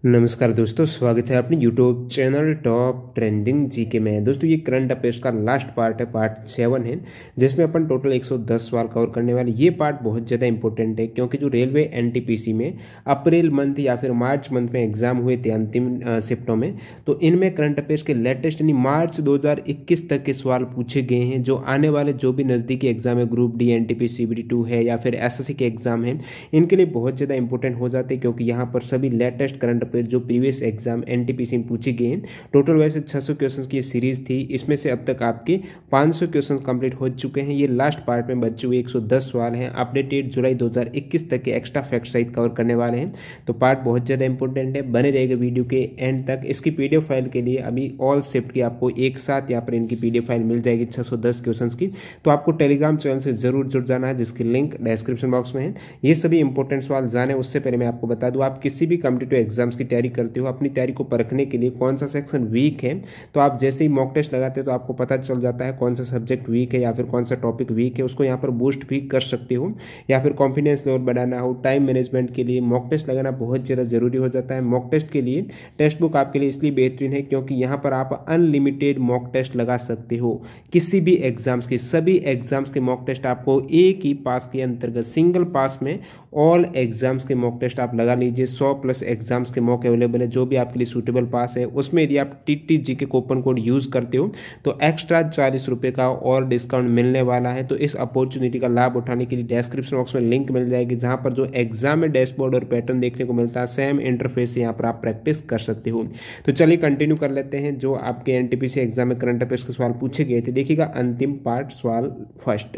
नमस्कार दोस्तों, स्वागत है अपने YouTube channel top trending GK में। दोस्तों ये करंट अफेयर्स का लास्ट पार्ट है, पार्ट 7 है, जिसमें अपन टोटल 110 सवाल कवर करने वाले। ये पार्ट बहुत ज़्यादा इंपॉर्टेंट है क्योंकि जो रेलवे एनटीपीसी में अप्रैल मंथ या फिर मार्च मंथ में एग्जाम हुए थे अंतिम शिफ्टों में, तो इनमें करंट अफेयर्स के लेटेस्ट यानी मार्च 2021 तक के सवाल पूछे गए हैं। जो आने वाले जो भी नज़दीकी एग्जाम है, ग्रुप डी, एनटीपीसी CBT2 है या फिर एसएससी के एग्जाम है, इनके लिए बहुत ज़्यादा इंपॉर्टेंट हो जाते हैं क्योंकि यहाँ पर सभी लेटेस्ट करंट फिर जो प्रीवियस एग्जाम एनटीपीसी में पूछी गई हैं। टोटल वैसे 600 क्वेश्चंस की सीरीज थी, इसमें से अब तक आपके 500 क्वेश्चंस कंप्लीट हो चुके हैं। ये लास्ट पार्ट में बचे हुए 110 सवाल हैं। अपडेटेड जुलाई 2021 तक के एक्स्ट्रा फैक्ट सहित कवर करने वाले हैं, तो पार्ट बहुत ज़्यादा इंपॉर्टेंट है। बने रहेगा वीडियो के एंड तक। इसकी पीडीएफ फाइल के लिए अभी ऑल शिफ्ट की आपको एक साथ यहाँ पर इनकी पीडीएफ फाइल मिल जाएगी 610 क्वेश्चन की। तो आपको टेलीग्राम चैनल से जरूर जुड़ जाना है, जिसकी लिंक डिस्क्रिप्शन बॉक्स में है। ये सभी इंपॉर्टेंट सवाल जाने उससे पहले मैं आपको बता दूं, आप किसी भी कॉम्पिटिटिव एग्जाम्स की तैयारी करते हो, अपनी तैयारी को परखने के लिए कौन सा सेक्शन वीक है, तो आप जैसे ही मॉक टेस्ट लगाते हो तो आपको पता चल जाता है कौन सा सब्जेक्ट वीक है या फिर कौन सा टॉपिक वीक है। उसको यहाँ पर बूस्ट भी कर सकते हो, या फिर कॉन्फिडेंस लेवल बढ़ाना हो, टाइम मैनेजमेंट के लिए मॉक टेस्ट लगाना बहुत ज़्यादा जरूरी हो जाता है। मॉक टेस्ट के लिए टेक्स्ट बुक आपके लिए इसलिए बेहतरीन है क्योंकि यहाँ पर आप अनलिमिटेड मॉक टेस्ट लगा सकते हो। किसी भी एग्जाम्स के, सभी एग्जाम्स के मॉक टेस्ट आपको एक ही पास के अंतर्गत, सिंगल पास में ऑल एग्जाम्स के मॉक टेस्ट आप लगा लीजिए। 100+ एग्जाम्स के मॉक अवेलेबल है, जो भी आपके लिए सूटेबल पास है। उसमें यदि आप TTG के कूपन कोड यूज़ करते हो तो एक्स्ट्रा 40 रुपये का और डिस्काउंट मिलने वाला है। तो इस अपॉर्चुनिटी का लाभ उठाने के लिए डिस्क्रिप्शन बॉक्स में लिंक मिल जाएगी, जहां पर जो एग्जाम में डैशबोर्ड और पैटर्न देखने को मिलता है, सेम इंटरफेस से यहाँ पर आप प्रैक्टिस कर सकते हो। तो चलिए कंटिन्यू कर लेते हैं जो आपके एनटीपीसी एग्जाम में करंट अफेयर्स के सवाल पूछे गए थे। देखिएगा अंतिम पार्ट सवाल first.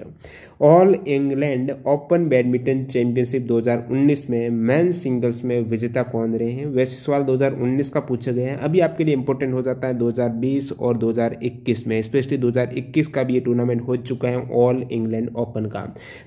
All England open badminton championship 2019 में मेन सिंगल्स में विजेता कौन रहे हैं। वैसे सवाल 2019 का पूछे गए हैं, अभी आपके लिए इंपॉर्टेंट हो जाता है 2020 और 2021 में। स्पेशली 2021 का भी ये टूर्नामेंट हो चुका है, ऑल इंग्लैंड ओपन का।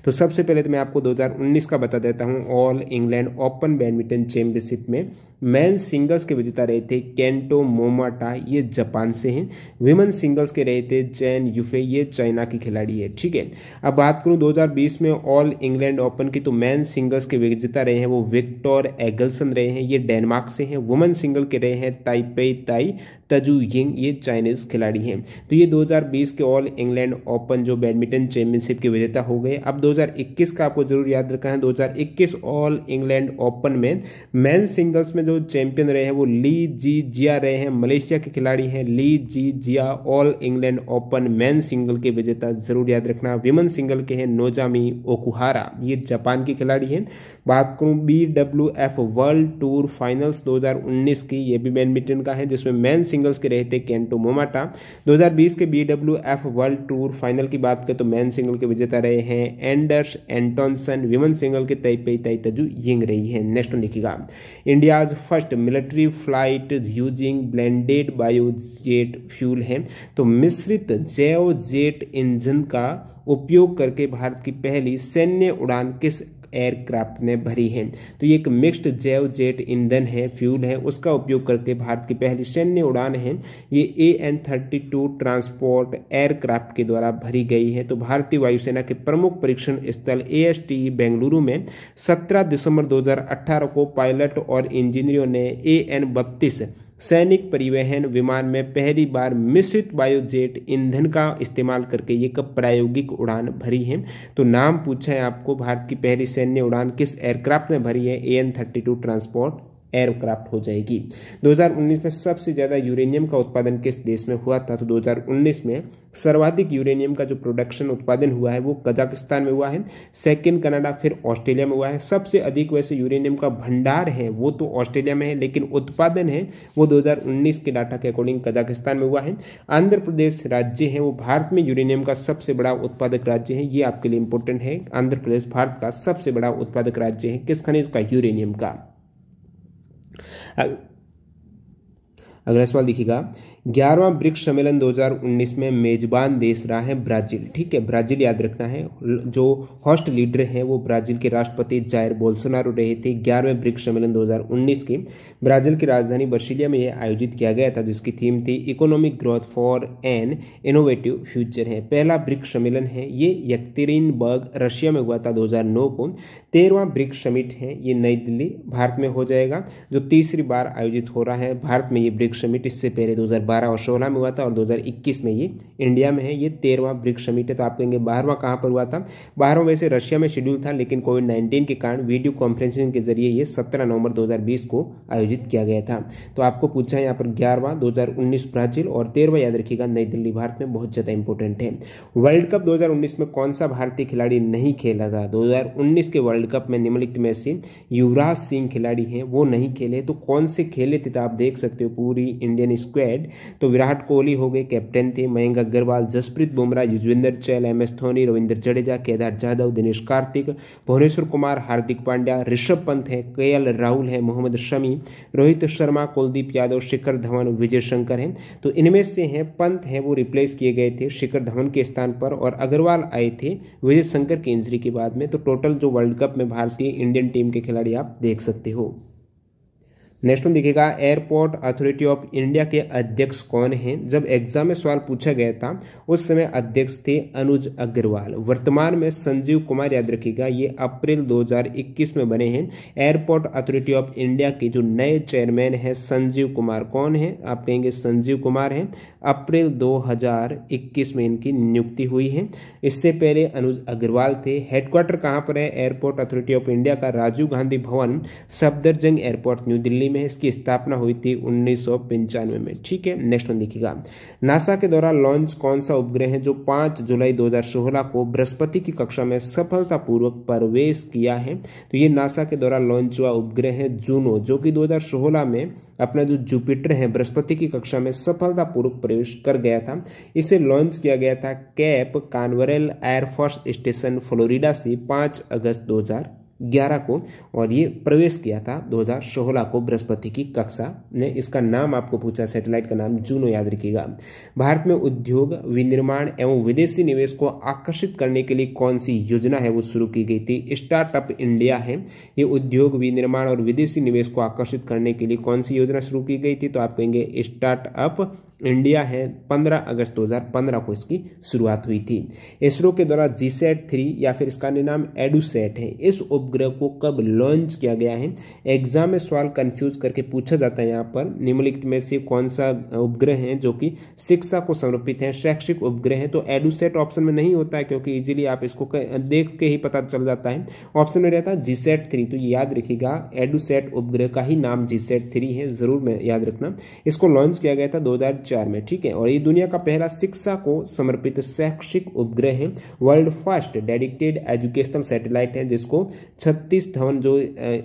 तो सबसे पहले तो मैं आपको 2019 का बता देता हूँ। All England open badminton championship में मेन सिंगल्स के विजेता रहे थे केंटो मोमोटा, ये जापान से हैं। विमेन सिंगल्स के रहे थे चेन युफे, ये चाइना की खिलाड़ी है। ठीक है, अब बात करूं 2020 में ऑल इंग्लैंड ओपन की, तो मेन सिंगल्स के विजेता रहे हैं वो विक्टर एगलसन रहे हैं, ये डेनमार्क से हैं। वुमेन सिंगल के रहे हैं ताइपेई ताई तजू यिंग, ये चाइनीज खिलाड़ी हैं। तो ये 2020 के ऑल इंग्लैंड ओपन जो बैडमिंटन चैंपियनशिप के विजेता हो गए। अब 2021 का आपको जरूर याद रखना है। 2021 ऑल इंग्लैंड ओपन में मेन सिंगल्स में जो चैंपियन रहे हैं वो ली जी जिया रहे हैं, मलेशिया के खिलाड़ी हैं Lee Zii Jia. All England Open men single के विजेता जरूर याद रखना। विमेन सिंगल के हैं नोजामी ओकुहारा, ये जापान की खिलाड़ी हैं। बात करूं BWF वर्ल्ड टूर फाइनल्स 2019 की, ये भी बैडमिंटन का है, जिसमें मेन सिंगल्स के रहे थे केंटो मोमोटा। 2020 के BWF वर्ल्ड टूर फाइनल की बात करें तो मेन सिंगल के विजेता रहे हैं एंडर्स एंटोनसन। विमेन सिंगल के ताइपेई ताई तजू यिंग रही है। नेक्स्ट देखिएगा, India's first military flight using blended biojet fuel है। तो मिश्रित जैव जेट इंजन का उपयोग करके भारत की पहली सैन्य उड़ान किस एयरक्राफ्ट ने भरी है। तो ये एक मिक्स्ड जैव जेट ईंधन है, फ्यूल है, उसका उपयोग करके भारत की पहली सैन्य उड़ान है, ये AN-32 ट्रांसपोर्ट एयरक्राफ्ट के द्वारा भरी गई है। तो भारतीय वायुसेना के प्रमुख परीक्षण स्थल ASTE बेंगलुरु में 17 दिसंबर 2018 को पायलट और इंजीनियरों ने AN-32 सैनिक परिवहन विमान में पहली बार मिश्रित बायोजेट ईंधन का इस्तेमाल करके ये कब प्रायोगिक उड़ान भरी है। तो नाम पूछा है आपको, भारत की पहली सैन्य उड़ान किस एयरक्राफ्ट ने भरी है, AN-32 ट्रांसपोर्ट एयरक्राफ्ट हो जाएगी। 2019 में सबसे ज़्यादा यूरेनियम का उत्पादन किस देश में हुआ था। तो 2019 में सर्वाधिक यूरेनियम का जो प्रोडक्शन उत्पादन हुआ है वो कजाकिस्तान में हुआ है, सेकंड कनाडा, फिर ऑस्ट्रेलिया में हुआ है। सबसे अधिक वैसे यूरेनियम का भंडार है वो तो ऑस्ट्रेलिया में है, लेकिन उत्पादन है वो 2019 के डाटा के अकॉर्डिंग कजाकिस्तान में हुआ है। आंध्र प्रदेश राज्य है वो भारत में यूरेनियम का सबसे बड़ा उत्पादक राज्य है, ये आपके लिए इंपॉर्टेंट है। आंध्र प्रदेश भारत का सबसे बड़ा उत्पादक राज्य है किस खनिज का, यूरेनियम का। अगला सवाल देखिएगा, 11वां ब्रिक्स सम्मेलन 2019 में मेजबान देश रहा है ब्राजील। ठीक है, ब्राजील याद रखना है। जो होस्ट लीडर हैं वो ब्राजील के राष्ट्रपति जायर बोल्सोनारो रहे थे। 11वें ब्रिक्स सम्मेलन 2019 के ब्राजील की राजधानी ब्रसीलिया में यह आयोजित किया गया था, जिसकी थीम थी economic growth for an innovative future है। पहला ब्रिक्स सम्मेलन है ये यekaterinburg रशिया में हुआ था 2009 को। 13वां ब्रिक्स समिट है ये नई दिल्ली भारत में हो जाएगा, जो तीसरी बार आयोजित हो रहा है भारत में ये ब्रिक्स समिट। इससे पहले 2012 और 16 में हुआ था और 2021 में ये इंडिया में है। ये 13वां ब्रिक्स समिट है। तो आप कहेंगे 12वां कहाँ पर हुआ था? 12वां वैसे रशिया में शेड्यूल था, लेकिन कोविड-19 के कारण वीडियो कॉन्फ्रेंसिंग के जरिए ये 17 नवंबर 2020 को आयोजित किया गया था। तो आपको पूछा है यहाँ पर 11वां 2019 ब्राजील और 13वां याद रखिएगा नई दिल्ली भारत में, बहुत ज़्यादा इंपॉर्टेंट है। वर्ल्ड कप 2019 में कौन सा भारतीय खिलाड़ी नहीं खेला था? 2019 के वर्ल्ड कप में निम्नलिखित में से युवराज सिंह खिलाड़ी हैं वो नहीं खेले, तो कौन से खेले थे? तो आप देख सकते हो पूरी इंडियन स्क्वाड। तो विराट कोहली हो गए, कैप्टन थे, मयंक अग्रवाल, जसप्रीत बुमराह, युजवेंद्र चहल, MS धोनी, रविंद्र जडेजा, केदार जाधव, दिनेश कार्तिक, भुवनेश्वर कुमार, हार्दिक पांड्या, ऋषभ पंत है, KL राहुल है, मोहम्मद शमी, रोहित शर्मा, कुलदीप यादव, शिखर धवन, विजय शंकर हैं। तो इनमें से हैं पंत हैं वो रिप्लेस किए गए थे शिखर धवन के स्थान पर, और अग्रवाल आए थे विजय शंकर की इंजरी के बाद में। तो टोटल जो वर्ल्ड कप में भारतीय इंडियन टीम के खिलाड़ी आप देख सकते हो। नेक्स्ट वन देखिएगा, एयरपोर्ट अथॉरिटी ऑफ इंडिया के अध्यक्ष कौन हैं? जब एग्जाम में सवाल पूछा गया था उस समय अध्यक्ष थे अनुज अग्रवाल। वर्तमान में संजीव कुमार याद रखिएगा, ये अप्रैल 2021 में बने हैं। एयरपोर्ट अथॉरिटी ऑफ इंडिया के जो नए चेयरमैन हैं संजीव कुमार। कौन है? आप कहेंगे संजीव कुमार हैं। अप्रैल 2021 में इनकी नियुक्ति हुई है। इससे पहले अनुज अग्रवाल थे। हेडक्वार्टर कहाँ पर है एयरपोर्ट अथॉरिटी ऑफ इंडिया का? राजीव गांधी भवन, सफदरजंग एयरपोर्ट, न्यू दिल्ली में। इसकी स्थापना हुई थी 1995 में। ठीक है, नेक्स्ट वन देखिएगा, नासा के द्वारा लॉन्च कौन सा उपग्रह है जो 5 जुलाई 2016 को बृहस्पति की कक्षा में सफलतापूर्वक प्रवेश किया है? तो ये नासा के द्वारा लॉन्च हुआ उपग्रह है जूनो, जो कि 2016 में अपना जो जुपिटर है बृहस्पति की कक्षा में सफलतापूर्वक प्रवेश कर गया था। इसे लॉन्च किया गया था कैप कानवरेल एयरफोर्स स्टेशन फ्लोरिडा से 5 अगस्त 2011 को, और ये प्रवेश किया था 2016 को बृहस्पति की कक्षा ने। इसका नाम आपको पूछा, सैटेलाइट का नाम जूनो याद रखिएगा। भारत में उद्योग, विनिर्माण एवं विदेशी निवेश को आकर्षित करने के लिए कौन सी योजना है वो शुरू की गई थी? स्टार्टअप इंडिया है। ये उद्योग, विनिर्माण और विदेशी निवेश को आकर्षित करने के लिए कौन सी योजना शुरू की गई थी? तो आप कहेंगे स्टार्टअप इंडिया है। 15 अगस्त 2015 को इसकी शुरुआत हुई थी। इसरो के द्वारा GSAT-3 या फिर इसका नाम एडुसैट है, इस उपग्रह को कब लॉन्च किया गया है? एग्जाम में सवाल कंफ्यूज करके पूछा जाता है यहाँ पर। निम्नलिखित में से कौन सा उपग्रह है जो कि शिक्षा को समर्पित है, शैक्षिक उपग्रह है? तो एडुसैट ऑप्शन में नहीं होता है, क्योंकि इजीली आप इसको देख के ही पता चल जाता है। ऑप्शन में रहता है GSAT-3। तो याद रखिएगा एडुसैट उपग्रह का ही नाम GSAT-3 है, जरूर में याद रखना। इसको लॉन्च किया गया था 2004 में। ठीक है, और ये दुनिया का पहला शिक्षा को समर्पित शैक्षिक उपग्रह है। World first dedicated educational satellite है, जिसको 36 धवन जो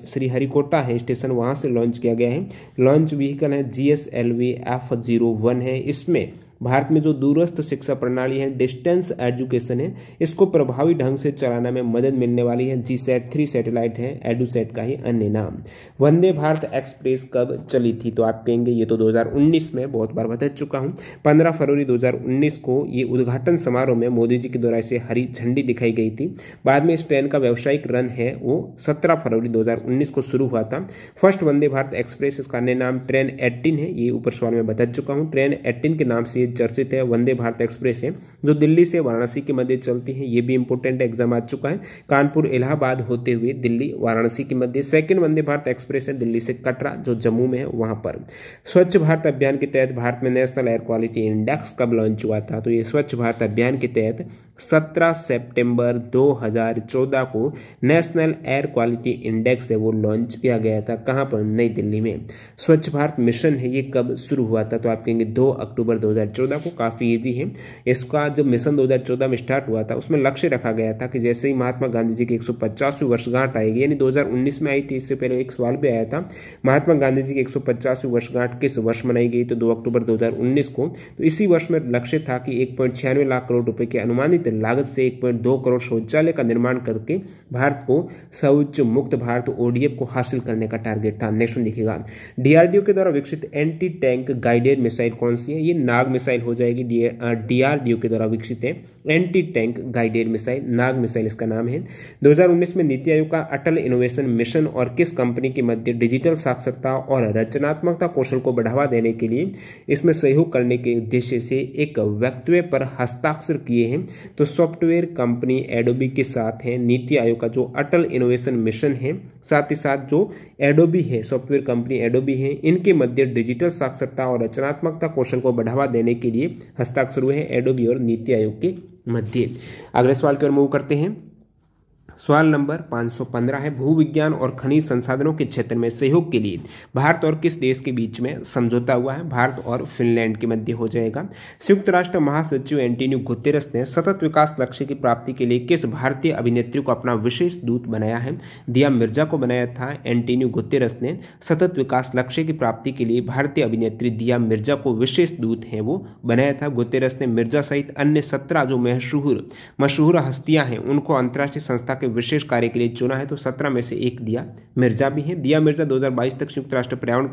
श्रीहरिकोटा है स्टेशन वहां से लॉन्च किया गया है। लॉन्च व्हीकल है GSLV F01 है। इसमें भारत में जो दूरस्थ शिक्षा प्रणाली है, डिस्टेंस एजुकेशन है, इसको प्रभावी ढंग से चलाने में मदद मिलने वाली है। GSAT-3 सैटेलाइट है, एडुसैट का ही अन्य नाम। वंदे भारत एक्सप्रेस कब चली थी? तो आप कहेंगे ये तो 2019 में, बहुत बार बता चुका हूँ। 15 फरवरी 2019 को ये उद्घाटन समारोह में मोदी जी के द्वारा इसे हरी झंडी दिखाई गई थी। बाद में इस ट्रेन का व्यावसायिक रन है वो 17 फरवरी 2019 को शुरू हुआ था। फर्स्ट वंदे भारत एक्सप्रेस, इसका अन्य नाम ट्रेन 18 है। ये ऊपर सवाल में बता चुका हूँ। ट्रेन 18 के नाम से चर्चित है। वंदे भारत एक्सप्रेस है जो दिल्ली से वाराणसी के मध्य चलती है। ये भी इंपॉर्टेंट एग्जाम आ चुका है। कानपुर इलाहाबाद होते हुए दिल्ली वाराणसी के मध्य। सेकंड वंदे भारत एक्सप्रेस है दिल्ली से कटरा जो जम्मू में है वहां पर। स्वच्छ भारत अभियान के तहत भारत में नेशनल एयर क्वालिटी इंडेक्स कब लॉन्च हुआ था? तो ये स्वच्छ भारत अभियान के तहत 17 सितंबर 2014 को नेशनल एयर क्वालिटी इंडेक्स है वो लॉन्च किया गया था। कहाँ पर? नई दिल्ली में। स्वच्छ भारत मिशन है ये कब शुरू हुआ था? तो आप कहेंगे 2 अक्टूबर 2014 को। काफ़ी ईजी है। इसका जब मिशन 2014 में स्टार्ट हुआ था उसमें लक्ष्य रखा गया था कि जैसे ही महात्मा गांधी जी की 150वीं वर्षगांठ आएगी, यानी 2019 में आई थी, इससे पहले एक सवाल भी आया था महात्मा गांधी जी की 150वीं वर्षगांठ किस वर्ष मनाई गई? तो 2 अक्टूबर 2019 को। तो इसी वर्ष में लक्ष्य था कि 1.96 लाख करोड़ रुपए के अनुमानित अनुमानित लागत से 1.2 करोड़ शौचालय का निर्माण करके भारत को शौच मुक्त भारत ODF को हासिल करने का टारगेट था। नेक्स्ट में देखिएगा, DRDO के द्वारा विकसित एंटी टैंक गाइडेड मिसाइल कौन सी है? ये नाग मिसाइल हो जाएगी। DRDO के द्वारा विकसित है एंटी टैंक गाइडेड मिसाइल, नाग मिसाइल इसका नाम है। 2019 में नीति आयोग का अटल इनोवेशन मिशन और किस कंपनी के मध्य डिजिटल साक्षरता और रचनात्मकता कौशल को बढ़ावा देने के लिए इसमें सहयोग करने के उद्देश्य से एक वक्तव्य पर हस्ताक्षर किए हैं? तो सॉफ्टवेयर कंपनी एडोबी के साथ है नीति आयोग का जो अटल इनोवेशन मिशन है, साथ ही साथ जो एडोबी है, सॉफ्टवेयर कंपनी एडोबी है, इनके मध्य डिजिटल साक्षरता और रचनात्मकता कौशल को बढ़ावा देने के लिए हस्ताक्षर हुए हैं एडोबी और नीति आयोग के मध्य। अगले सवाल की ओर मूव करते हैं। सवाल नंबर 515 है, भूविज्ञान और खनिज संसाधनों के क्षेत्र में सहयोग के लिए भारत और किस देश के बीच में समझौता हुआ है? भारत और फिनलैंड के मध्य हो जाएगा। संयुक्त राष्ट्र महासचिव एंटोनियो गुतेरेस ने सतत विकास लक्ष्य की प्राप्ति के लिए किस भारतीय अभिनेत्री को अपना विशेष दूत बनाया है? दिया मिर्जा को बनाया था। एंटोनियो गुतेरेस ने सतत विकास लक्ष्य की प्राप्ति के लिए भारतीय अभिनेत्री दिया मिर्जा को विशेष दूत है वो बनाया था। गुतेरेस ने मिर्जा सहित अन्य 17 जो मशहूर हस्तियां हैं उनको अंतर्राष्ट्रीय संस्था के विशेष कार्य के लिए चुना है। तो 17 में से एक दिया मिर्जा भी है। दिया मिर्जा 2022 तक संयुक्त राष्ट्र पर्यावरण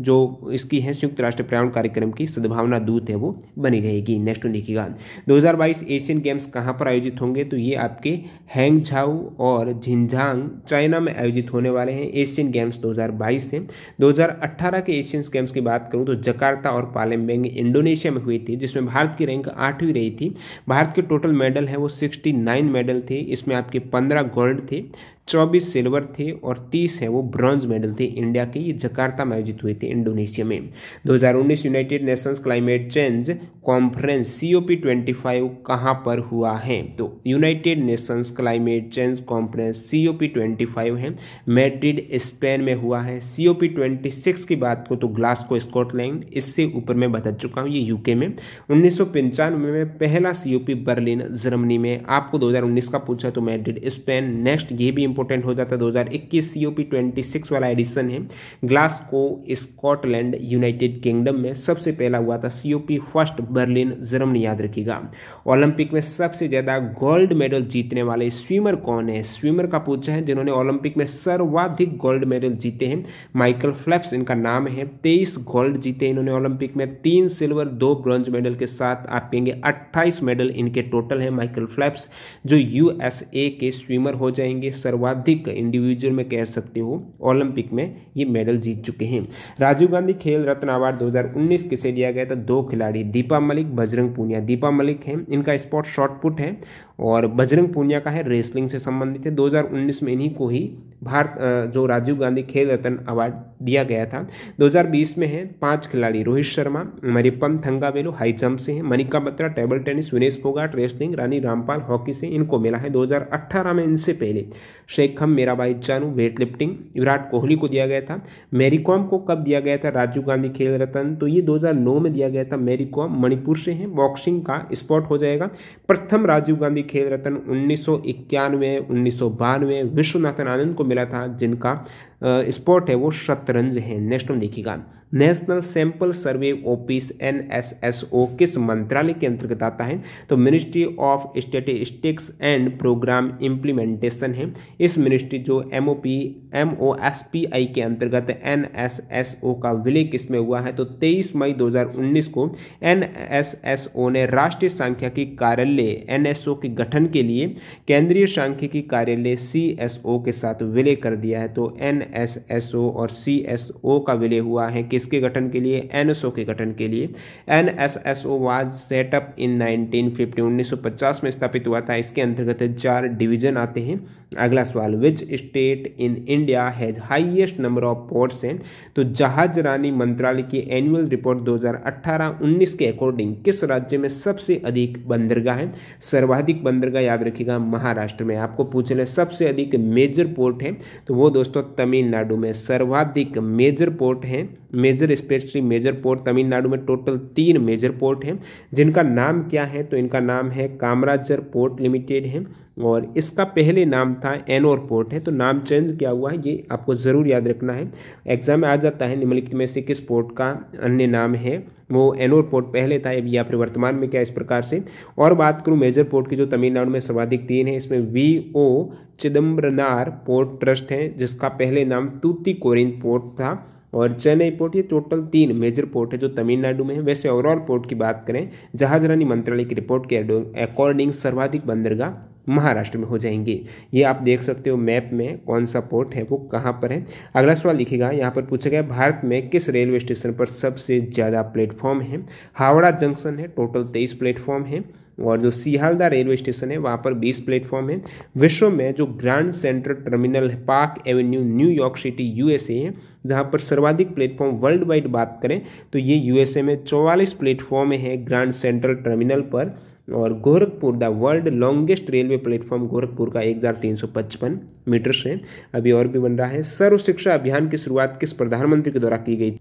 जो इसकी है संयुक्त राष्ट्र पर्यावरण कार्यक्रम की सद्भावना दूत है वो बनी रहेगी। नेक्स्ट देखिएगा, 2022 एशियन गेम्स कहाँ पर आयोजित होंगे? तो ये आपके हैंगझाऊ और झिंझांग चाइना में आयोजित होने वाले हैं। एशियन गेम्स 2022 से 2018 के एशियन गेम्स की बात करूँ तो जकार्ता और पालेम्बांग इंडोनेशिया में हुई थी, जिसमें भारत की रैंक 8वीं रही थी। भारत के टोटल मेडल है वो 69 मेडल थे। इसमें आपके 15 गोल्ड थे, 24 सिल्वर थे और 30 है वो ब्रॉन्ज मेडल थे इंडिया के। ये जकार्ता में आयोजित हुए थे इंडोनेशिया में। 2019 United Nations climate change conference COP25 कहाँ पर हुआ है? तो United Nations climate change conference COP25 है मैड्रिड स्पेन में हुआ है। COP26 की बात को तो ग्लासगो स्कॉटलैंड, इससे ऊपर मैं बता चुका हूँ, ये यूके में। 1995 में पहला COP बर्लिन जर्मनी में। आपको 2019 का पूछा तो मैड्रिड स्पेन। नेक्स्ट ये भी इंपॉर्टेंट हो जाता है, 2021 COP26 वाला एडिशन है ग्लासगो स्कॉटलैंड यूनाइटेड किंगडम में। सबसे पहला हुआ था COP फर्स्ट बर्लिन जर्मनी, याद रखिएगा। ओलंपिक में सबसे ज्यादा गोल्ड मेडल जीतने वाले स्विमर कौन है? स्विमर का पूछा है जिन्होंने ओलंपिक में सर्वाधिक गोल्ड मेडल जीते हैं। माइकल फेल्प्स इनका नाम है। 23 गोल्ड जीते इन्होंने ओलंपिक में, 3 सिल्वर 2 ब्रॉन्ज मेडल के साथ आप कहेंगे 28 मेडल इनके टोटल है। माइकल फेल्प्स जो USA के स्विमर हो जाएंगे, सर्वाधिक इंडिविजुअल में कह सकते हो ओलंपिक में ये मेडल जीत चुके हैं। राजीव गांधी खेल रत्न अवार्ड 2019 किसे दिया गया था? 2 खिलाड़ी, दीपा मलिक, बजरंग पूनिया। दीपा मलिक है, इनका स्पोर्ट शॉट पुट है और बजरंग पूनिया का है रेसलिंग से संबंधित है। 2019 में इन्हीं को ही भारत जो राजीव गांधी खेल रत्न अवार्ड दिया गया था। 2020 में है 5 खिलाड़ी, रोहित शर्मा, मरियप्पन थंगावेलु हाई जंप से हैं, Manika Batra table tennis, Vinesh Phogat wrestling, Rani Rampal hockey से इनको मिला है। 2018 में इनसे पहले शेखम मीराबाई चानू वेट लिफ्टिंग, विराट कोहली को दिया गया था। मैरी कॉम को कब दिया गया था राजीव गांधी खेल रत्न? तो ये 2009 में दिया गया था। मैरी कॉम मणिपुर से हैं, बॉक्सिंग का स्पोर्ट हो जाएगा। प्रथम राजीव गांधी खेल रत्न 1991, 1992 विश्वनाथन आनंद को मिला था, जिनका स्पोर्ट है वो शतरंज है। नेक्स्ट में देखिएगा, national sample survey office NSSO किस मंत्रालय के अंतर्गत आता है? तो ministry of statistics and programme implementation है। इस मिनिस्ट्री जो MOSPI के अंतर्गत NSSO का विलय किसमें हुआ है? तो 23 मई 2019 को NSSO ने राष्ट्रीय सांख्यिकी कार्यालय NSO के गठन के लिए केंद्रीय सांख्यिकी कार्यालय CSO के साथ विलय कर दिया है। तो NSSO और CSO का विलय हुआ है किसके गठन के लिए? NSO के गठन के लिए। NSSO वाज सेटअप इन 1950, 1950 में स्थापित हुआ था। इसके अंतर्गत 4 डिवीजन आते हैं। अगला सवाल, which state in India has highest number of ports हैं? तो जहाज रानी मंत्रालय की एनुअल रिपोर्ट 2018-19 के अकॉर्डिंग किस राज्य में सबसे अधिक बंदरगाह है? सर्वाधिक बंदरगाह याद रखिएगा महाराष्ट्र में। आपको पूछ ले सबसे अधिक मेजर पोर्ट है तो वो दोस्तों तमिलनाडु में सर्वाधिक मेजर पोर्ट है। Major specially major port Tamil Nadu में टोटल 3 मेजर पोर्ट हैं, जिनका नाम क्या है? तो इनका नाम है कामराजर पोर्ट लिमिटेड है, और इसका पहले नाम था एनोर पोर्ट है, तो नाम चेंज किया हुआ है, ये आपको ज़रूर याद रखना है। एग्जाम में आ जाता है निम्नलिखित में से किस पोर्ट का अन्य नाम है, वो एनोर पोर्ट पहले था या फिर वर्तमान में क्या, इस प्रकार से। और बात करूं मेजर पोर्ट की, जो तमिलनाडु में सर्वाधिक 3 है, इसमें वीओ चिदम्बरनार पोर्ट ट्रस्ट है जिसका पहले नाम तूतीकोरिन पोर्ट था, और चेन्नई पोर्ट। ये टोटल 3 मेजर पोर्ट है जो तमिलनाडु में है। वैसे ओवरऑल पोर्ट की बात करें, जहाजरानी मंत्रालय की रिपोर्ट के अकॉर्डिंग सर्वाधिक बंदरगाह महाराष्ट्र में हो जाएंगे। ये आप देख सकते हो मैप में कौन सा पोर्ट है वो कहाँ पर है। अगला सवाल लिखिएगा, यहाँ पर पूछा गया भारत में किस रेलवे स्टेशन पर सबसे ज़्यादा प्लेटफॉर्म है। हावड़ा जंक्शन है, टोटल 23 प्लेटफॉर्म है, और जो सियालदा रेलवे स्टेशन है वहाँ पर 20 प्लेटफॉर्म है। विश्व में जो ग्रैंड सेंट्रल टर्मिनल है park Avenue New York city USA है, जहाँ पर सर्वाधिक प्लेटफॉर्म वर्ल्ड वाइड बात करें तो ये यूएसए में 44 प्लेटफॉर्म है ग्रैंड सेंट्रल टर्मिनल पर। और Gorakhpur the world longest railway platform Gorakhpur का 1355 मीटर है। अभी और भी बन रहा है। सर्व शिक्षा अभियान की शुरुआत किस प्रधानमंत्री के द्वारा की गई थी।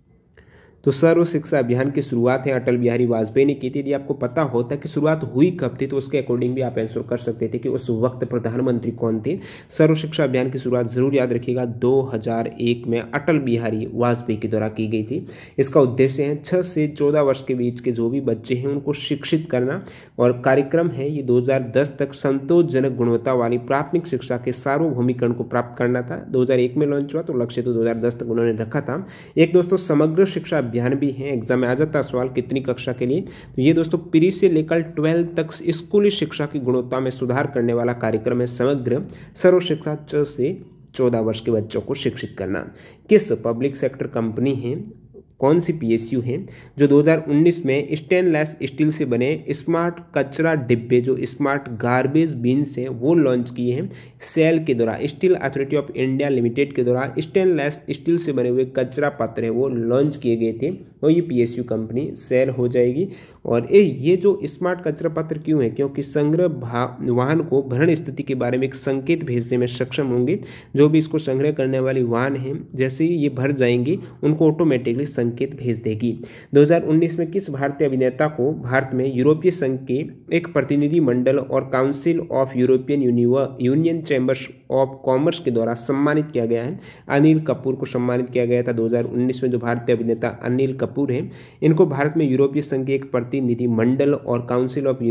तो सर्व शिक्षा अभियान की शुरुआत है अटल बिहारी वाजपेयी ने की थी। यदि आपको पता होता कि शुरुआत हुई कब थी तो उसके अकॉर्डिंग भी आप आंसर कर सकते थे कि उस वक्त प्रधानमंत्री कौन थे। सर्व शिक्षा अभियान की शुरुआत जरूर याद रखिएगा 2001 में अटल बिहारी वाजपेयी के द्वारा की गई थी। इसका उद्देश्य है 6 से 14 वर्ष के बीच के जो भी बच्चे हैं उनको शिक्षित करना, और कार्यक्रम है ये 2010 तक संतोषजनक गुणवत्ता वाली प्राथमिक शिक्षा के सार्वभौमिकरण को प्राप्त करना था। 2001 में लॉन्च हुआ, तो लक्ष्य तो 2010 तक उन्होंने रखा था। एक दोस्तों समग्र शिक्षा अभियान भी है, एग्जाम में आ जाता है सवाल कितनी कक्षा के लिए। तो ये दोस्तों प्री से लेकर 12 तक स्कूली शिक्षा की गुणवत्ता में सुधार करने वाला कार्यक्रम है समग्र सर्व शिक्षा 6 से 14 वर्ष के बच्चों को शिक्षित करना। किस पब्लिक सेक्टर कंपनी है, कौन सी पीएसयू है जो 2019 में स्टेनलेस स्टील से बने स्मार्ट कचरा डिब्बे जो स्मार्ट गार्बेज बीन्स है वो लॉन्च किए हैं। सेल के द्वारा steel authority of India limited के द्वारा स्टेनलेस स्टील से बने हुए कचरा पात्र है वो लॉन्च किए गए थे, और ये पीएसयू कंपनी सेल हो जाएगी। और ये जो स्मार्ट कचरा पात्र क्यों है, क्योंकि संग्रह वाहन को भरण स्थिति के बारे में एक संकेत भेजने में सक्षम होंगे। जो भी इसको संग्रह करने वाली वाहन है जैसे ही ये भर जाएंगी उनको ऑटोमेटिकली संकेत भेज देगी। 2019 में किस भारतीय अभिनेता को भारत में यूरोपीय संघ के एक प्रतिनिधि मंडल और council of European union chambers of commerce के द्वारा सम्मानित किया गया है। अनिल कपूर को सम्मानित किया गया था 2019 में। जो भारतीय अभिनेता अनिल कपूर हैं इनको भारत में यूरोपीय संघ के एक प्रतिनिधि मंडल और council of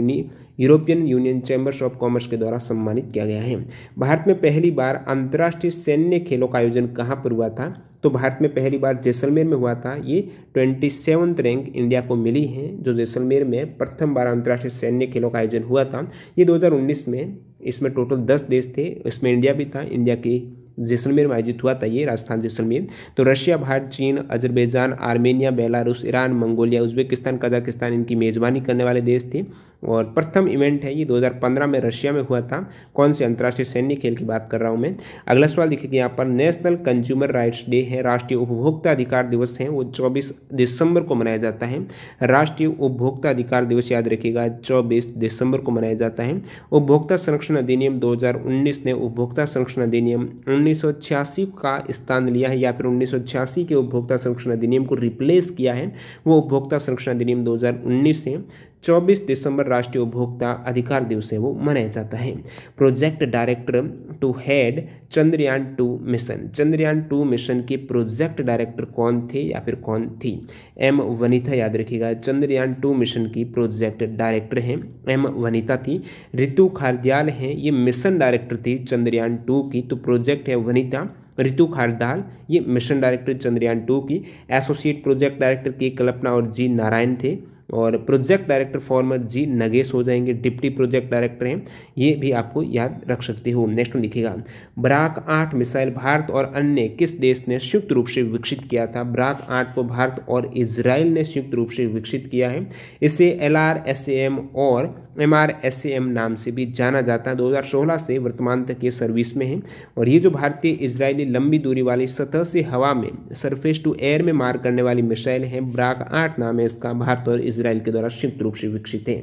European union chambers of commerce के द्वारा सम्मानित किया गया है। भारत में पहली बार अंतर्राष्ट्रीय सैन्य खेलों का आयोजन कहाँ पर हुआ था। तो भारत में पहली बार जैसलमेर में हुआ था। ये 27th रैंक इंडिया को मिली है, जो जैसलमेर में प्रथम बार अंतर्राष्ट्रीय सैन्य खेलों का आयोजन हुआ था। ये 2019 में, इसमें टोटल 10 देश थे, इसमें इंडिया भी था। इंडिया की जैसलमेर में आयोजित हुआ था ये, राजस्थान जैसलमेर। तो रशिया, भारत, चीन, Azerbaijan, Armenia, Belarus, Iran, Mongolia, Uzbekistan, Kazakhstan इनकी मेजबानी करने वाले देश थे। और प्रथम इवेंट है ये 2015 में रशिया में हुआ था। कौन से अंतर्राष्ट्रीय सैन्य खेल की बात कर रहा हूँ मैं। अगला सवाल देखिए यहाँ पर, नेशनल कंज्यूमर राइट्स डे है, राष्ट्रीय उपभोक्ता अधिकार दिवस है, वो 24 दिसंबर को मनाया जाता है। राष्ट्रीय उपभोक्ता अधिकार दिवस याद रखिएगा 24 दिसंबर को मनाया जाता है। उपभोक्ता संरक्षण अधिनियम 2019 ने उपभोक्ता संरक्षण अधिनियम 1986 का स्थान लिया है, या फिर 1986 के उपभोक्ता संरक्षण अधिनियम को रिप्लेस किया है। वो उपभोक्ता संरक्षण अधिनियम 2019 से 24 दिसंबर राष्ट्रीय उपभोक्ता अधिकार दिवस है वो मनाया जाता है। Project director to head Chandrayaan 2 mission, Chandrayaan 2 mission के प्रोजेक्ट डायरेक्टर कौन थे या फिर कौन थी। एम वनिता याद रखिएगा, चंद्रयान 2 मिशन की प्रोजेक्ट डायरेक्टर हैं एम वनिता थी। ऋतु खारदियाल हैं, ये मिशन डायरेक्टर थी चंद्रयान 2 की। तो प्रोजेक्ट है वनिता, ऋतु खारदाल ये मिशन डायरेक्टर चंद्रयान 2 की। एसोसिएट प्रोजेक्ट डायरेक्टर के कल्पना और जी नारायण थे, और प्रोजेक्ट डायरेक्टर फॉर्मर जी नगेश हो जाएंगे, डिप्टी प्रोजेक्ट डायरेक्टर हैं। ये भी आपको याद रख सकते हो। नेक्स्ट में देखिएगा, ब्राक 8 मिसाइल भारत और अन्य किस देश ने संयुक्त रूप से विकसित किया था। ब्राक 8 को भारत और इजराइल ने संयुक्त रूप से विकसित किया है। इसे LRSAM और MRSAM नाम से भी जाना जाता है। 2016 से वर्तमान तक ये सर्विस में है। और ये जो भारतीय इजरायली लंबी दूरी वाली सतह से हवा में, सरफेस टू एयर में मार करने वाली मिसाइल है, ब्राक 8 नाम है इसका, भारत और इजराइल के द्वारा संयुक्त रूप से विकसित है।